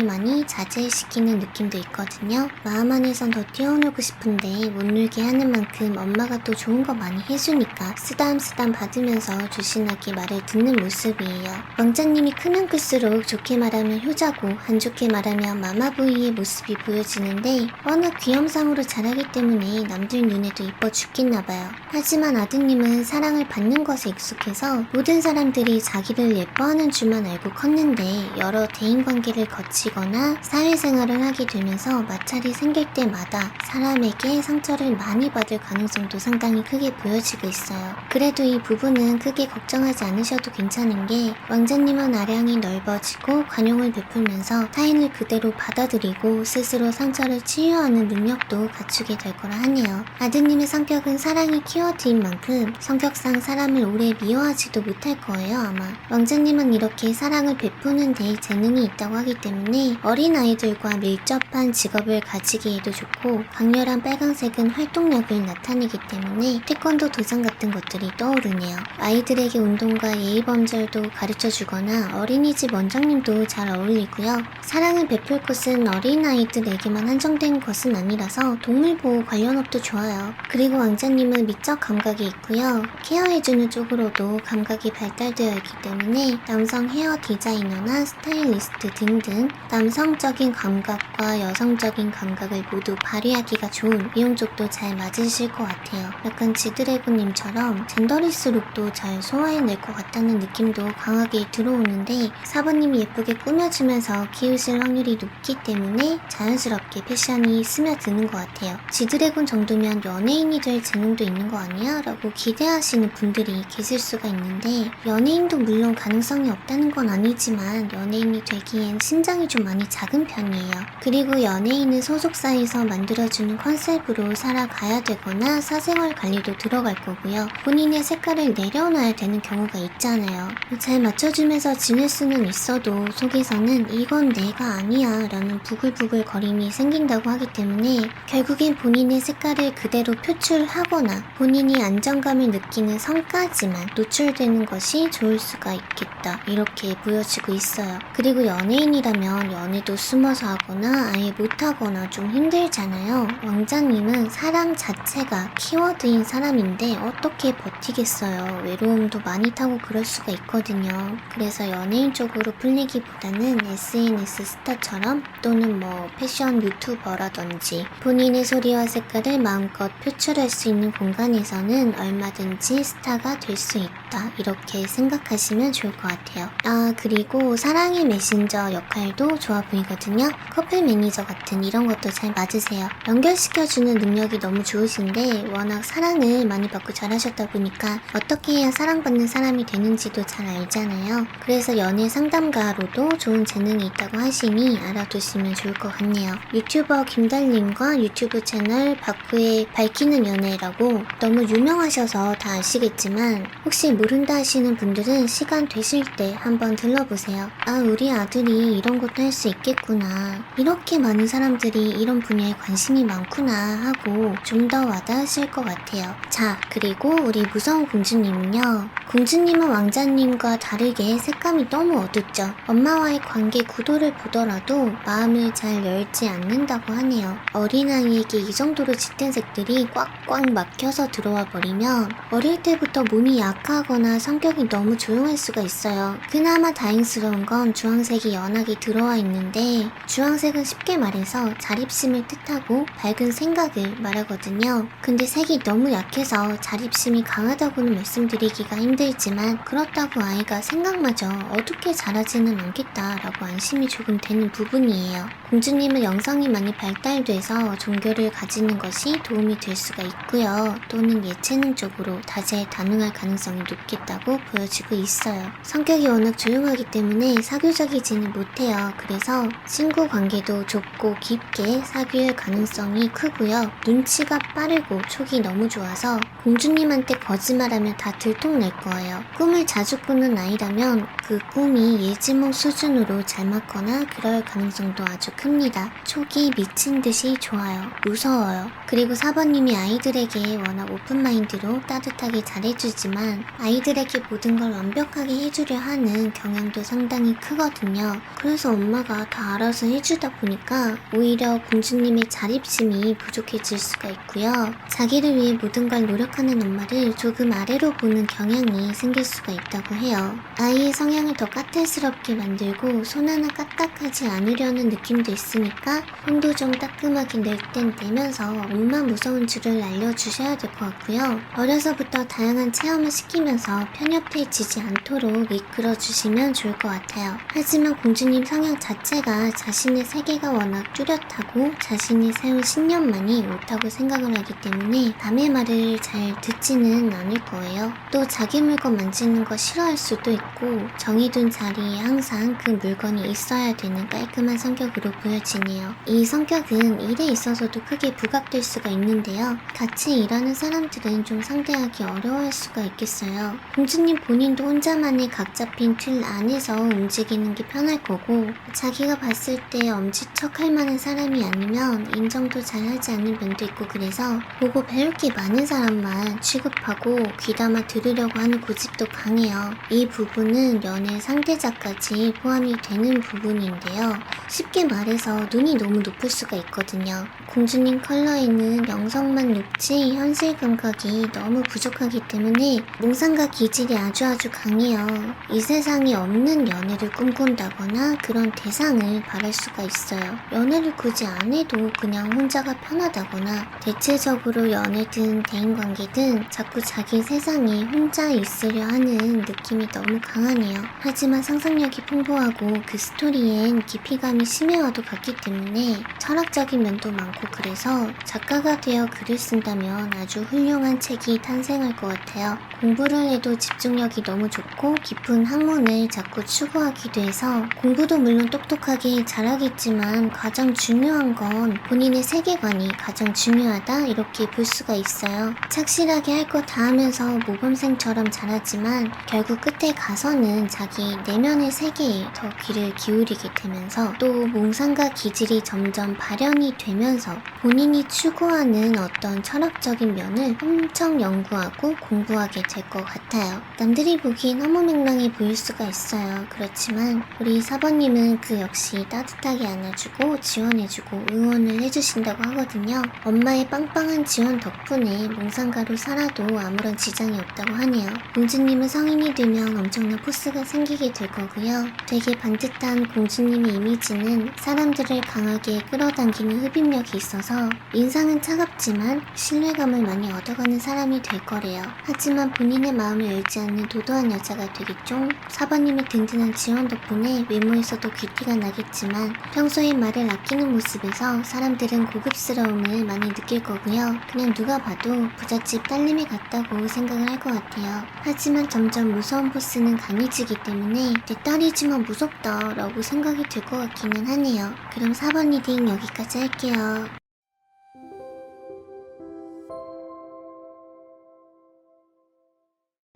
Speaker 1: 자제시키는 느낌도 있거든요. 마음 안에선 더 뛰어놀고 싶은데 못 놀게 하는 만큼 엄마가 또 좋은 거 많이 해주니까 쓰담쓰담 받으면서 조신하게 말을 듣는 모습이에요. 왕자님이 크면 클수록 좋게 말하면 효자고 안 좋게 말하면 마마보이의 모습이 보여지는데 워낙 귀염상으로 자라기 때문에 남들 눈에도 이뻐 죽겠나봐요. 하지만 아드님은 사랑을 받는 것에 익숙해서 모든 사람들이 자기를 예뻐하는 줄만 알고 컸는데 여러 대인관계를 거치거나 사회생활을 하게 되면서 마찰이 생길 때마다 사람에게 상처를 많이 받을 가능성도 상당히 크게 보여지고 있어요. 그래도 이 부분은 크게 걱정하지 않으셔도 괜찮은 게 왕자님은 아량이 넓어지고 관용을 베풀면서 타인을 그대로 받아들이고 스스로 상처를 치유하는 능력도 갖추게 될 거라 하네요. 아드님의 성격은 사랑이 키워드인 만큼 성격상 사람을 오래 미워하지도 못할 거예요 아마. 왕자님은 이렇게 사랑을 베푸는 데 재능이 있다고 하기 때문에 어린아이들과 밀접한 직업을 가지기에도 좋고 강렬한 빨강색은 활동력을 나타내기 때문에 태권도 도장 같은 것들이 떠오르네요. 아이들에게 운동과 예의범절도 가르쳐주거나 어린이집 원장님도 잘 어울리고요. 사랑을 베풀 곳은 어린아이들에게만 한정된 것은 아니라서 동물보호 관련업도 좋아요. 그리고 왕자님은 미적 감각이 있고요. 케어해주는 쪽으로도 감각이 발달되어 있기 때문에 남성 헤어 디자이너나 스타일리스트 등등 남성적인 감각과 여성적인 감각을 모두 발휘하기가 좋은 미용 쪽도 잘 맞으실 것 같아요. 약간 지드래곤님처럼 젠더리스룩도 잘 소화해낼 것 같다는 느낌도 강하게 들어오는데 4번님이 예쁘게 꾸며주면서 키우실 확률이 높기 때문에 자연스럽게 패션이 스며드는 것 같아요. 지드래곤 정도면 연예인이 될 재능도 있는 거 아니야? 라고 기대하시는 분들이 계실 수가 있는데 연예인도 물론 가능성이 없다는 건 아니지만 연예인이 되기엔 신장이 좀 많이 작은 편이에요. 그리고 연예인은 소속사에서 만들어주는 컨셉으로 살아가야 되거나 사생활 관리도 들어갈 거고요. 본인의 색깔을 내려놔야 되는 경우가 있잖아요. 잘 맞춰주면서 지낼 수는 있어도 속에서는 이건 내가 아니야 라는 부글부글 거림이 생긴다고 하기 때문에 결국엔 본인의 색깔을 그대로 표출하거나 본인이 안정감을 느끼는 선까지만 노출되는 것이 좋을 수가 있겠다 이렇게 보여지고 있어요. 그리고 연예인이라면 연애도 숨어서 하거나 아예 못하거나 좀 힘들잖아요. 왕자님은 사랑 자체가 키워드인 사람인데 어떤 어떻게 버티겠어요. 외로움도 많이 타고 그럴 수가 있거든요. 그래서 연예인 쪽으로 풀리기보다는 SNS 스타처럼 또는 뭐 패션 유튜버라든지 본인의 소리와 색깔을 마음껏 표출할 수 있는 공간에서는 얼마든지 스타가 될 수 있다. 이렇게 생각하시면 좋을 것 같아요. 아, 그리고 사랑의 메신저 역할도 좋아 보이거든요. 커플 매니저 같은 이런 것도 잘 맞으세요. 연결시켜주는 능력이 너무 좋으신데 워낙 사랑을 많이 받고 잘하셨다 보니까 어떻게 해야 사랑받는 사람이 되는지도 잘 알잖아요. 그래서 연애 상담가로도 좋은 재능이 있다고 하시니 알아두시면 좋을 것 같네요. 유튜버 김달님과 유튜브 채널 박구의 밝히는 연애라고 너무 유명하셔서 다 아시겠지만 혹시 모른다 하시는 분들은 시간 되실 때 한번 들러보세요. 아, 우리 아들이 이런 것도 할 수 있겠구나. 이렇게 많은 사람들이 이런 분야에 관심이 많구나 하고 좀 더 와닿으실 것 같아요. 자, 그리고 우리 무서운 공주님은요. 공주님은 왕자님과 다르게 색감이 너무 어둡죠. 엄마와의 관계 구도를 보더라도 마음을 잘 열지 않는다고 하네요. 어린아이에게 이 정도로 짙은 색들이 꽉꽉 막혀서 들어와 버리면 어릴 때부터 몸이 약하거나 성격이 너무 조용할 수가 있어요. 그나마 다행스러운 건 주황색이 연하게 들어와 있는데 주황색은 쉽게 말해서 자립심을 뜻하고 밝은 생각을 말하거든요. 근데 색이 너무 약해서 자립심이 강하다고는 말씀드리기가 힘들지만 그렇다고 아이가 생각마저 어둡게 자라지는 않겠다라고 안심이 조금 되는 부분이에요. 공주님은 영성이 많이 발달돼서 종교를 가지는 것이 도움이 될 수가 있고요. 또는 예체능적으로 다재다능할 가능성이 높겠다고 보여지고 있어요. 성격이 워낙 조용하기 때문에 사교적이지는 못해요. 그래서 친구 관계도 좁고 깊게 사귈 가능성이 크고요. 눈치가 빠르고 촉이 너무 좋아서 공주님한테 거짓말하면 다 들통날 거예요. 꿈을 자주 꾸는 아이라면 그 꿈이 예지몽 수준으로 잘 맞거나 그럴 가능성도 아주 큽니다. 촉이 미친 듯이 좋아요. 무서워요. 그리고 4번님이 아이들에게 워낙 오픈마인드로 따뜻하게 잘해주지만 아이들에게 모든 걸 완벽하게 해주려 하는 경향도 상당히 크거든요. 그래서 엄마가 다 알아서 해주다 보니까 오히려 공주님의 자립심이 부족해질 수가 있고요. 자기를 위해 모든 걸 노력하는 엄마를 조금 아래로 보는 경향이 생길 수가 있다고 해요. 아이의 성향을 더 까탈스럽게 만들고 손 하나 까딱하지 않으려는 느낌도 있으니까 혼도 좀 따끔하게 낼 땐 내면서 엄마 무서운 줄을 알려주셔야 될 것 같고요. 어려서부터 다양한 체험을 시키면서 편협해지지 않도록 이끌어주시면 좋을 것 같아요. 하지만 공주님 성향 자체가 자신의 세계가 워낙 뚜렷하고 자신이 세운 신념만이 옳다고 생각을 하기 때문에 남의 말을 잘 듣지는 않을 거예요. 또 자기 물건 만지는 거 싫어할 수도 있고 정해둔 자리에 항상 그 물건이 있어야 되는 깔끔한 성격으로 보여지네요. 이 성격은 일에 있어서도 크게 부각될 수가 있는데요. 같이 일하는 사람들은 좀 상대하기 어려워할 수가 있겠어요. 공주님 본인도 혼자만의 각 잡힌 틀 안에서 움직이는 게 편할 거고 자기가 봤을 때 엄지척할 만한 사람이 아니면 인정도 잘 하지 않는 면도 있고 그래서 보고 배울 게 많은 사람만 취급하고 귀담아 들으려고 하는 고집도 강해요. 이 부분은 연애 상대자까지 포함이 되는 부분인데요. 쉽게 말해서 눈이 너무 높을 수가 있거든요. 공주님 컬러에는 영성만 높지 현실 감각이 너무 부족하기 때문에 몽상가 기질이 아주 강해요. 이 세상에 없는 연애를 꿈꾼다거나 그런 대상을 바랄 수가 있어요. 연애를 굳이 안 해도 그냥 혼자가 편하다거나 대체적으로 연애든 대인관계든 자꾸 자기 세상에 혼자 있으려 하는 느낌이 너무 강하네요. 하지만 상상력이 풍부하고 그 스토리엔 깊이감이 심해와도 같기 때문에 철학적인 면도 많고 그래서 작가가 되어 글을 쓴다면 아주 훌륭한 책이 탄생할 것 같아요. 공부를 해도 집중력이 너무 좋고 깊은 학문을 자꾸 추구하기도 해서 공부도 물론 똑똑하게 잘하겠지만 가장 중요한 건 본인의 세계관이 가장 중요하다 이렇게 볼 수가 있어요. 착실하게 할 거 다 하면서 모범생처럼 잘하지만 결국 끝에 가서는 자기 내면의 세계에 더 귀를 기울이게 되면서 또 몽상가 기질이 점점 발현이 되면서 본인이 추구하는 어떤 철학적인 면을 엄청 연구하고 공부하게 될 것 같아요. 남들이 보기엔 허무맹랑해 보일 수가 있어요. 그렇지만 우리 4번님은 그 역시 따뜻하게 안아주고 지원해주고 응원을 해주신다고 하거든요. 엄마의 빵빵한 지원 덕분에 몽상가로 살아 살아도 아무런 지장이 없다고 하네요. 공주님은 성인이 되면 엄청난 포스가 생기게 될 거고요. 되게 반듯한 공주님의 이미지는 사람들을 강하게 끌어당기는 흡입력이 있어서 인상은 차갑지만 신뢰감을 많이 얻어가는 사람이 될 거래요. 하지만 본인의 마음을 열지 않는 도도한 여자가 되겠죠? 사번님의 든든한 지원 덕분에 외모에서도 귀티가 나겠지만 평소에 말을 아끼는 모습에서 사람들은 고급스러움을 많이 느낄 거고요. 그냥 누가 봐도 부잣집 딸내미 같다고 생각을 할 것 같아요. 하지만 점점 무서운 보스는 강해지기 때문에 내 딸이지만 무섭다 라고 생각이 들 것 같기는 하네요. 그럼 4번 리딩 여기까지 할게요.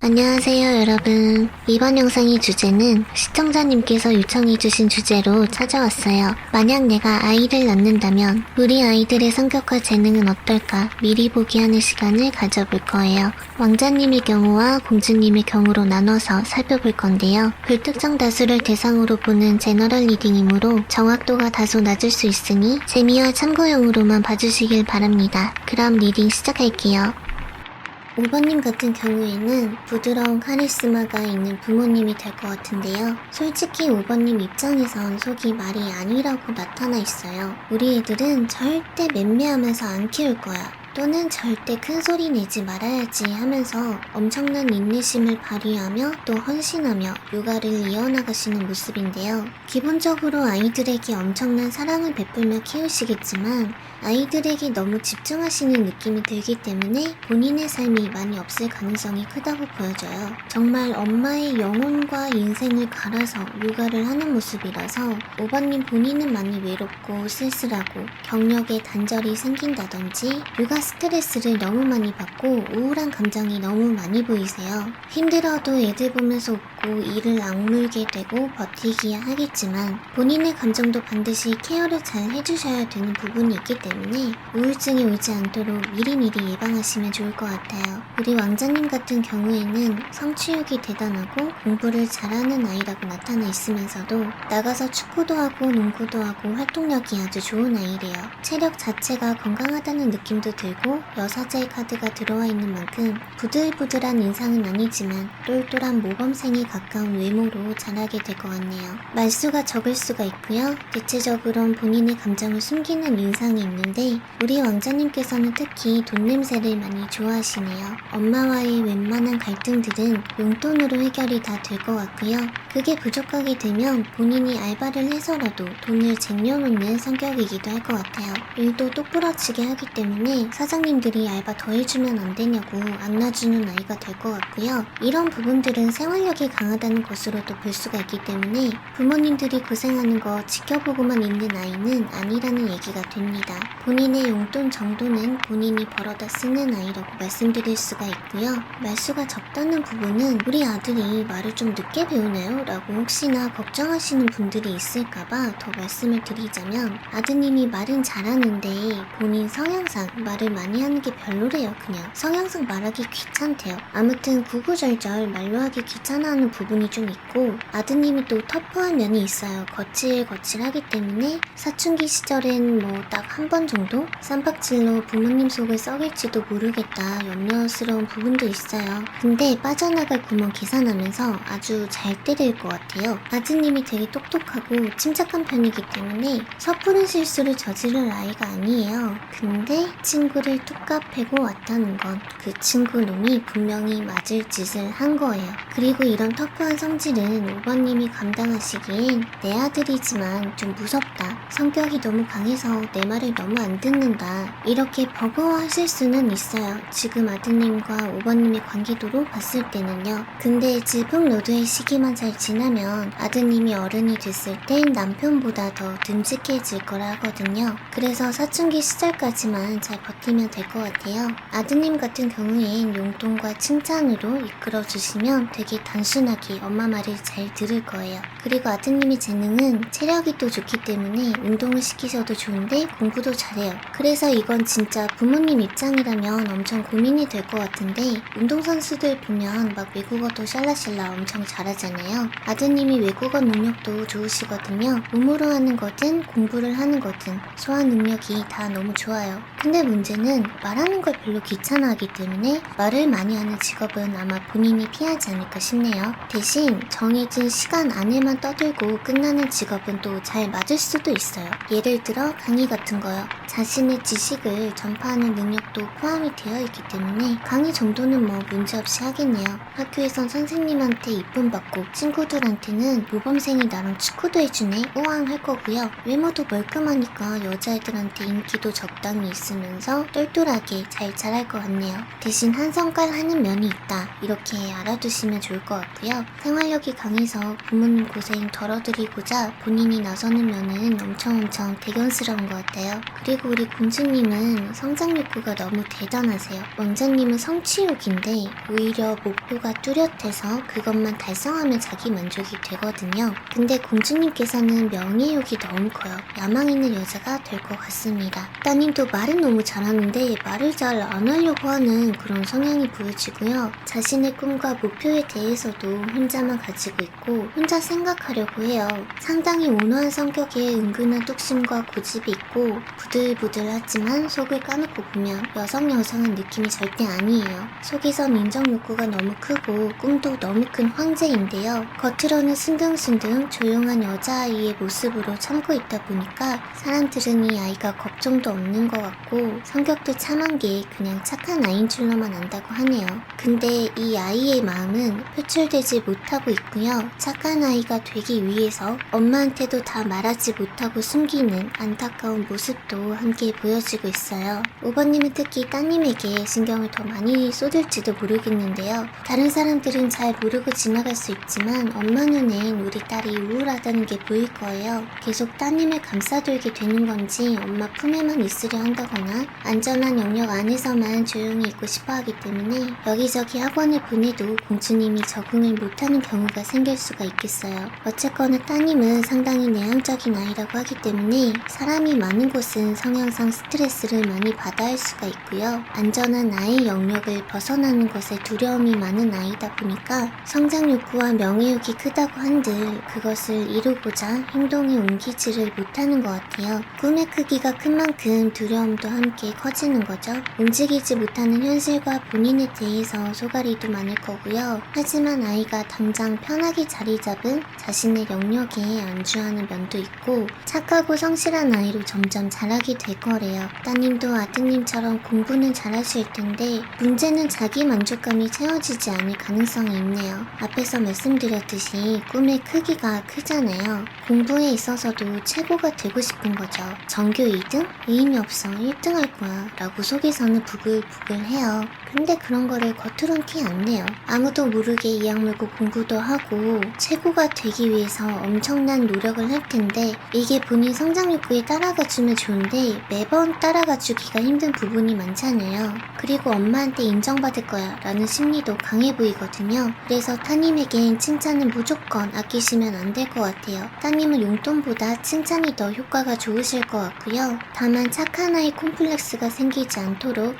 Speaker 1: 안녕하세요 여러분. 이번 영상의 주제는 시청자님께서 요청해주신 주제로 찾아왔어요. 만약 내가 아이를 낳는다면 우리 아이들의 성격과 재능은 어떨까 미리 보기 하는 시간을 가져볼 거예요. 왕자님의 경우와 공주님의 경우로 나눠서 살펴볼 건데요. 불특정 다수를 대상으로 보는 제너럴 리딩이므로 정확도가 다소 낮을 수 있으니 재미와 참고용으로만 봐주시길 바랍니다. 그럼 리딩 시작할게요. 5번님 같은 경우에는 부드러운 카리스마가 있는 부모님이 될 것 같은데요. 솔직히 5번님 입장에선 속이 말이 아니라고 나타나 있어요. 우리 애들은 절대 맴매하면서 안 키울 거야. 또는 절대 큰 소리 내지 말아야지 하면서 엄청난 인내심을 발휘하며 또 헌신하며 육아를 이어나가시는 모습인데요. 기본적으로 아이들에게 엄청난 사랑을 베풀며 키우시겠지만 아이들에게 너무 집중하시는 느낌이 들기 때문에 본인의 삶이 많이 없을 가능성이 크다고 보여져요. 정말 엄마의 영혼과 인생을 갈아서 육아를 하는 모습이라서 5번님 본인은 많이 외롭고 쓸쓸하고 경력에 단절이 생긴다든지 육아 스트레스를 너무 많이 받고 우울한 감정이 너무 많이 보이세요. 힘들어도 애들 보면서 웃고 이를 악물게 되고 버티기야 하겠지만 본인의 감정도 반드시 케어를 잘 해주셔야 되는 부분이 있기 때문에 우울증이 오지 않도록 미리미리 예방하시면 좋을 것 같아요. 우리 왕자님 같은 경우에는 성취욕이 대단하고 공부를 잘하는 아이라고 나타나 있으면서도 나가서 축구도 하고 농구도 하고 활동력이 아주 좋은 아이래요. 체력 자체가 건강하다는 느낌도 들고 여사제 카드가 들어와 있는 만큼 부들부들한 인상은 아니지만 똘똘한 모범생에 가까운 외모로 자라게 될 것 같네요. 말수가 적을 수가 있고요. 대체적으로는 본인의 감정을 숨기는 인상이 있는데 우리 왕자님께서는 특히 돈 냄새를 많이 좋아하시네요. 엄마와의 웬만한 갈등들은 용돈으로 해결이 다 될 것 같고요. 그게 부족하게 되면 본인이 알바를 해서라도 돈을 쟁여놓는 성격이기도 할 것 같아요. 일도 똑부러지게 하기 때문에 사장님들이 알바 더 해주면 안 되냐고 안 놔주는 아이가 될 것 같고요. 이런 부분들은 생활력이 강하다는 것으로도 볼 수가 있기 때문에 부모님들이 고생하는 거 지켜보고만 있는 아이는 아니라는 얘기가 됩니다. 본인의 용돈 정도는 본인이 벌어다 쓰는 아이라고 말씀드릴 수가 있고요. 말수가 적다는 부분은 우리 아들이 말을 좀 늦게 배우나요? 라고 혹시나 걱정하시는 분들이 있을까봐 더 말씀을 드리자면 아드님이 말은 잘하는데 본인 성향상 말을 많이 하는 게 별로래요. 그냥 성향상 말하기 귀찮대요. 아무튼 구구절절 말로 하기 귀찮아하는 부분이 좀 있고 아드님이 또 터프한 면이 있어요. 거칠거칠하기 때문에 사춘기 시절엔 뭐 딱 한 번 정도 쌈박질로 부모님 속을 썩일지도 모르겠다 염려스러운 부분도 있어요. 근데 빠져나갈 구멍 계산하면서 아주 잘 때릴 것 같아요. 아드님이 되게 똑똑하고 침착한 편이기 때문에 섣부른 실수를 저지를 아이가 아니에요. 근데 친구를 뚝갑 패고 왔다는 건 그 친구 놈이 분명히 맞을 짓을 한 거예요. 그리고 이런 터프한 성질은 5번님이 감당하시기엔 내 아들이지만 좀 무섭다. 성격이 너무 강해서 내 말을 너무 안 듣는다. 이렇게 버거워하실 수는 있어요. 지금 아드님과 5번님의 관계도로 봤을 때는요. 근데 질풍노도의 시기만 잘 지나면 아드님이 어른이 됐을 땐 남편보다 더 듬직해질 거라 하거든요. 그래서 사춘기 시절까지만 잘 버티면 될 것 같아요. 아드님 같은 경우엔 용돈과 칭찬으로 이끌어주시면 되게 단순하고 꾸준하게 엄마 말을 잘 들을 거예요. 그리고 아드님의 재능은 체력이 또 좋기 때문에 운동을 시키셔도 좋은데 공부도 잘해요. 그래서 이건 진짜 부모님 입장이라면 엄청 고민이 될 것 같은데 운동선수들 보면 막 외국어도 샬라샬라 엄청 잘하잖아요. 아드님이 외국어 능력도 좋으시거든요. 몸으로 하는 거든 공부를 하는 거든 소화 능력이 다 너무 좋아요. 근데 문제는 말하는 걸 별로 귀찮아하기 때문에 말을 많이 하는 직업은 아마 본인이 피하지 않을까 싶네요. 대신 정해진 시간 안에만 떠들고 끝나는 직업은 또 잘 맞을 수도 있어요. 예를 들어 강의 같은 거요. 자신의 지식을 전파하는 능력도 포함이 되어 있기 때문에 강의 정도는 뭐 문제없이 하겠네요. 학교에선 선생님한테 이쁨 받고 친구들한테는 모범생이 나랑 축구도 해주네 우왕 할 거고요. 외모도 멀끔하니까 여자애들한테 인기도 적당히 있으면서 똘똘하게 잘 자랄 것 같네요. 대신 한 성깔 하는 면이 있다 이렇게 알아두시면 좋을 것 같고요. 생활력이 강해서 부모님 고생 덜어드리고자 본인이 나서는 면은 엄청 대견스러운 것 같아요. 그리고 우리 공주님은 성장 욕구가 너무 대단하세요. 왕자님은 성취욕인데 오히려 목표가 뚜렷해서 그것만 달성하면 자기 만족이 되거든요. 근데 공주님께서는 명예욕이 너무 커요. 야망 있는 여자가 될 것 같습니다. 따님도 말은 너무 잘하는데 말을 잘 안 하려고 하는 그런 성향이 보여지고요. 자신의 꿈과 목표에 대해서도 혼자만 가지고 있고 혼자 생각하려고 해요. 상당히 온화한 성격에 은근한 뚝심과 고집이 있고 부들부들하지만 속을 까놓고 보면 여성한 느낌이 절대 아니에요. 속에선 인정 욕구가 너무 크고 꿈도 너무 큰 황제인데요. 겉으로는 순둥순둥 조용한 여자아이의 모습으로 참고 있다 보니까 사람들은 이 아이가 걱정도 없는 것 같고 성격도 참한 게 그냥 착한 아이인 줄로만 안다고 하네요. 근데 이 아이의 마음은 표출되지 못하고 있고요. 착한 아이가 되기 위해서 엄마한테도 다 말하지 못하고 숨기는 안타까운 모습도 함께 보여지고 있어요. 오버님은 특히 따님에게 신경을 더 많이 쏟을지도 모르겠는데요. 다른 사람들은 잘 모르고 지나갈 수 있지만 엄마 눈엔 우리 딸이 우울하다는 게 보일 거예요. 계속 따님을 감싸들게 되는 건지 엄마 품에만 있으려 한다거나 안전한 영역 안에서만 조용히 있고 싶어 하기 때문에 여기저기 학원을 보내도 공주님이 적응을 못하는 경우가 생길 수가 있겠어요. 어쨌거나 따님은 상당히 내향적인 아이라고 하기 때문에 사람이 많은 곳은 성향상 스트레스를 많이 받아야 할 수가 있고요. 안전한 나의 영역을 벗어나는 것에 두려움이 많은 아이다 보니까 성장 욕구와 명예욕이 크다고 한들 그것을 이루고자 행동에 옮기지를 못하는 것 같아요. 꿈의 크기가 큰 만큼 두려움도 함께 커지는 거죠. 움직이지 못하는 현실과 본인에 대해서 소갈이도 많을 거고요. 하지만 아이가 당장 편하게 자리 잡은 자신의 영역에 안주하는 면도 있고 착하고 성실한 아이로 점점 자라게 될 거래요. 따님도 아드님처럼 공부는 잘하실 텐데 문제는 자기 만족감이 채워지지 않을 가능성이 있네요. 앞에서 말씀드렸듯이 꿈의 크기가 크잖아요. 공부에 있어서도 최고가 되고 싶은 거죠. 전교 2등? 의미 없어 1등 할 거야 라고 속에서는 부글부글해요. 근데 그런 거를 겉으론 티 안 내요. 아무도 모르게 이악 물고 공부도 하고 최고가 되기 위해서 엄청난 노력을 할 텐데 이게 본인 성장 욕구에 따라가 주면 좋은데 매번 따라가 주기가 힘든 부분이 많잖아요. 그리고 엄마한테 인정받을 거야 라는 심리도 강해 보이거든요. 그래서 따님에겐 칭찬은 무조건 아끼시면 안 될 것 같아요. 따님은 용돈보다 칭찬이 더 효과가 좋으실 것 같고요. 다만 착한 아이 콤플렉스가 생기지 않도록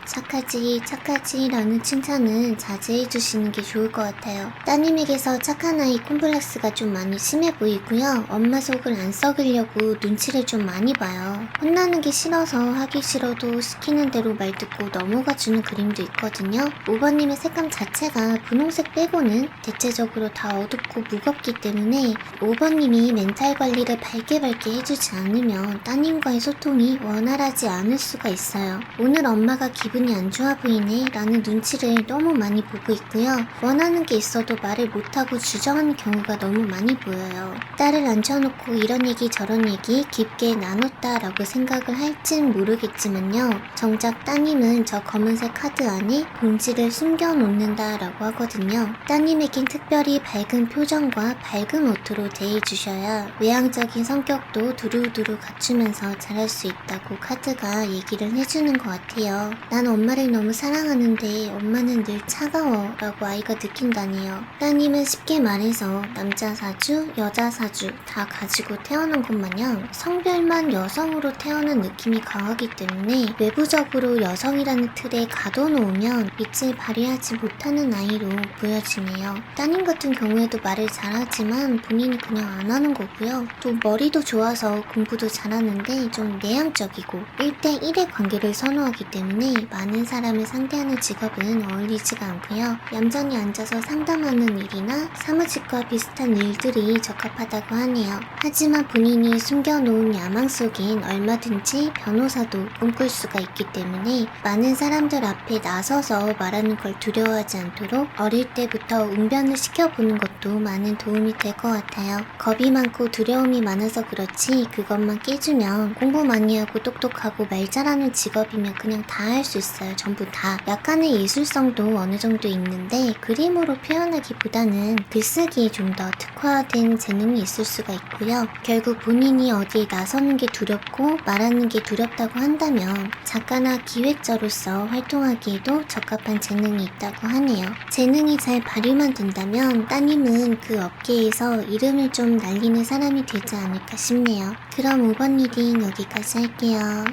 Speaker 1: 착하지 라는 칭찬은 자제해 주시는 게 좋을 것 같아요. 따님에게서 착한 아이 콤플렉스가 좀 많이 심해 보이고요. 엄마 속을 안 썩으려고 눈치를 좀 많이 봐요. 혼나는 게 싫어서 하기 싫어도 시키는 대로 말 듣고 넘어가 주는 그림도 있거든요. 5번님의 색감 자체가 분홍색 빼고는 대체적으로 다 어둡고 무겁기 때문에 5번님이 멘탈 관리를 밝게 해주지 않으면 따님과의 소통이 원활하지 않을 수가 있어요. 오늘 엄마가 기분이 안 좋아 보이네 라는 눈치를 너무 많이 보고 있고요. 원하는 게 있어도 말을 못하고 주저하는 경우가 너무 많이 보여요. 딸을 앉혀놓고 이런 얘기 저런 얘기 깊게 나눴다라고 생각을 할진 모르겠지만요. 정작 따님은 저 검은색 카드 안에 본질을 숨겨놓는다라고 하거든요. 따님에겐 특별히 밝은 표정과 밝은 옷으로 대해주셔야 외향적인 성격도 두루두루 갖추면서 잘할 수 있다고 카드가 얘기를 해주는 것 같아요. 난 엄마를 너무 사랑하는데 엄마는 늘 차가워 라고 아이가 느낀다네요. 따님은 쉽게 말해서 남자 사주, 여자 사주 다 가지고 태어난 것 마냥 성별만 여성으로 태어난 느낌이 강하기 때문에 외부적으로 여성이라는 틀에 가둬놓으면 빛을 발휘하지 못하는 아이로 보여지네요. 따님 같은 경우에도 말을 잘하지만 본인이 그냥 안 하는 거고요. 또 머리도 좋아서 공부도 잘하는데 좀 내향적이고 1대1의 관계를 선호하기 때문에 많은 사람을 상대하는 직업은 어울리지가 않고요. 얌전히 앉아서 상담하는 일이나 사무직과 비슷한 일들이 적합하다고 하네요. 하지만 본인이 숨겨놓은 야망 속엔 얼마든지 변호사도 꿈꿀 수가 있기 때문에 많은 사람들 앞에 나서서 말하는 걸 두려워하지 않도록 어릴 때부터 웅변을 시켜보는 것도 많은 도움이 될 것 같아요. 겁이 많고 두려움이 많아서 그렇지 그것만 깨주면 공부 많이 하고 똑똑하고 말 잘하는 직업이면 그냥 다 할 수 있어요. 전부 다. 약간의 예술성도 어느 정도 있는데 그림으로 표현하기보다는 글쓰기에 좀 더 특화된 재능이 있을 수가 있고요. 결국 본인이 어디에 나서는 게 두렵고 말하는 게 두렵다고 한다면 작가나 기획자로서 활동하기에도 적합한 재능이 있다고 하네요. 재능이 잘 발휘만 된다면 따님은 그 업계에서 이름을 좀 날리는 사람이 되지 않을까 싶네요. 그럼 5번 리딩 여기까지 할게요.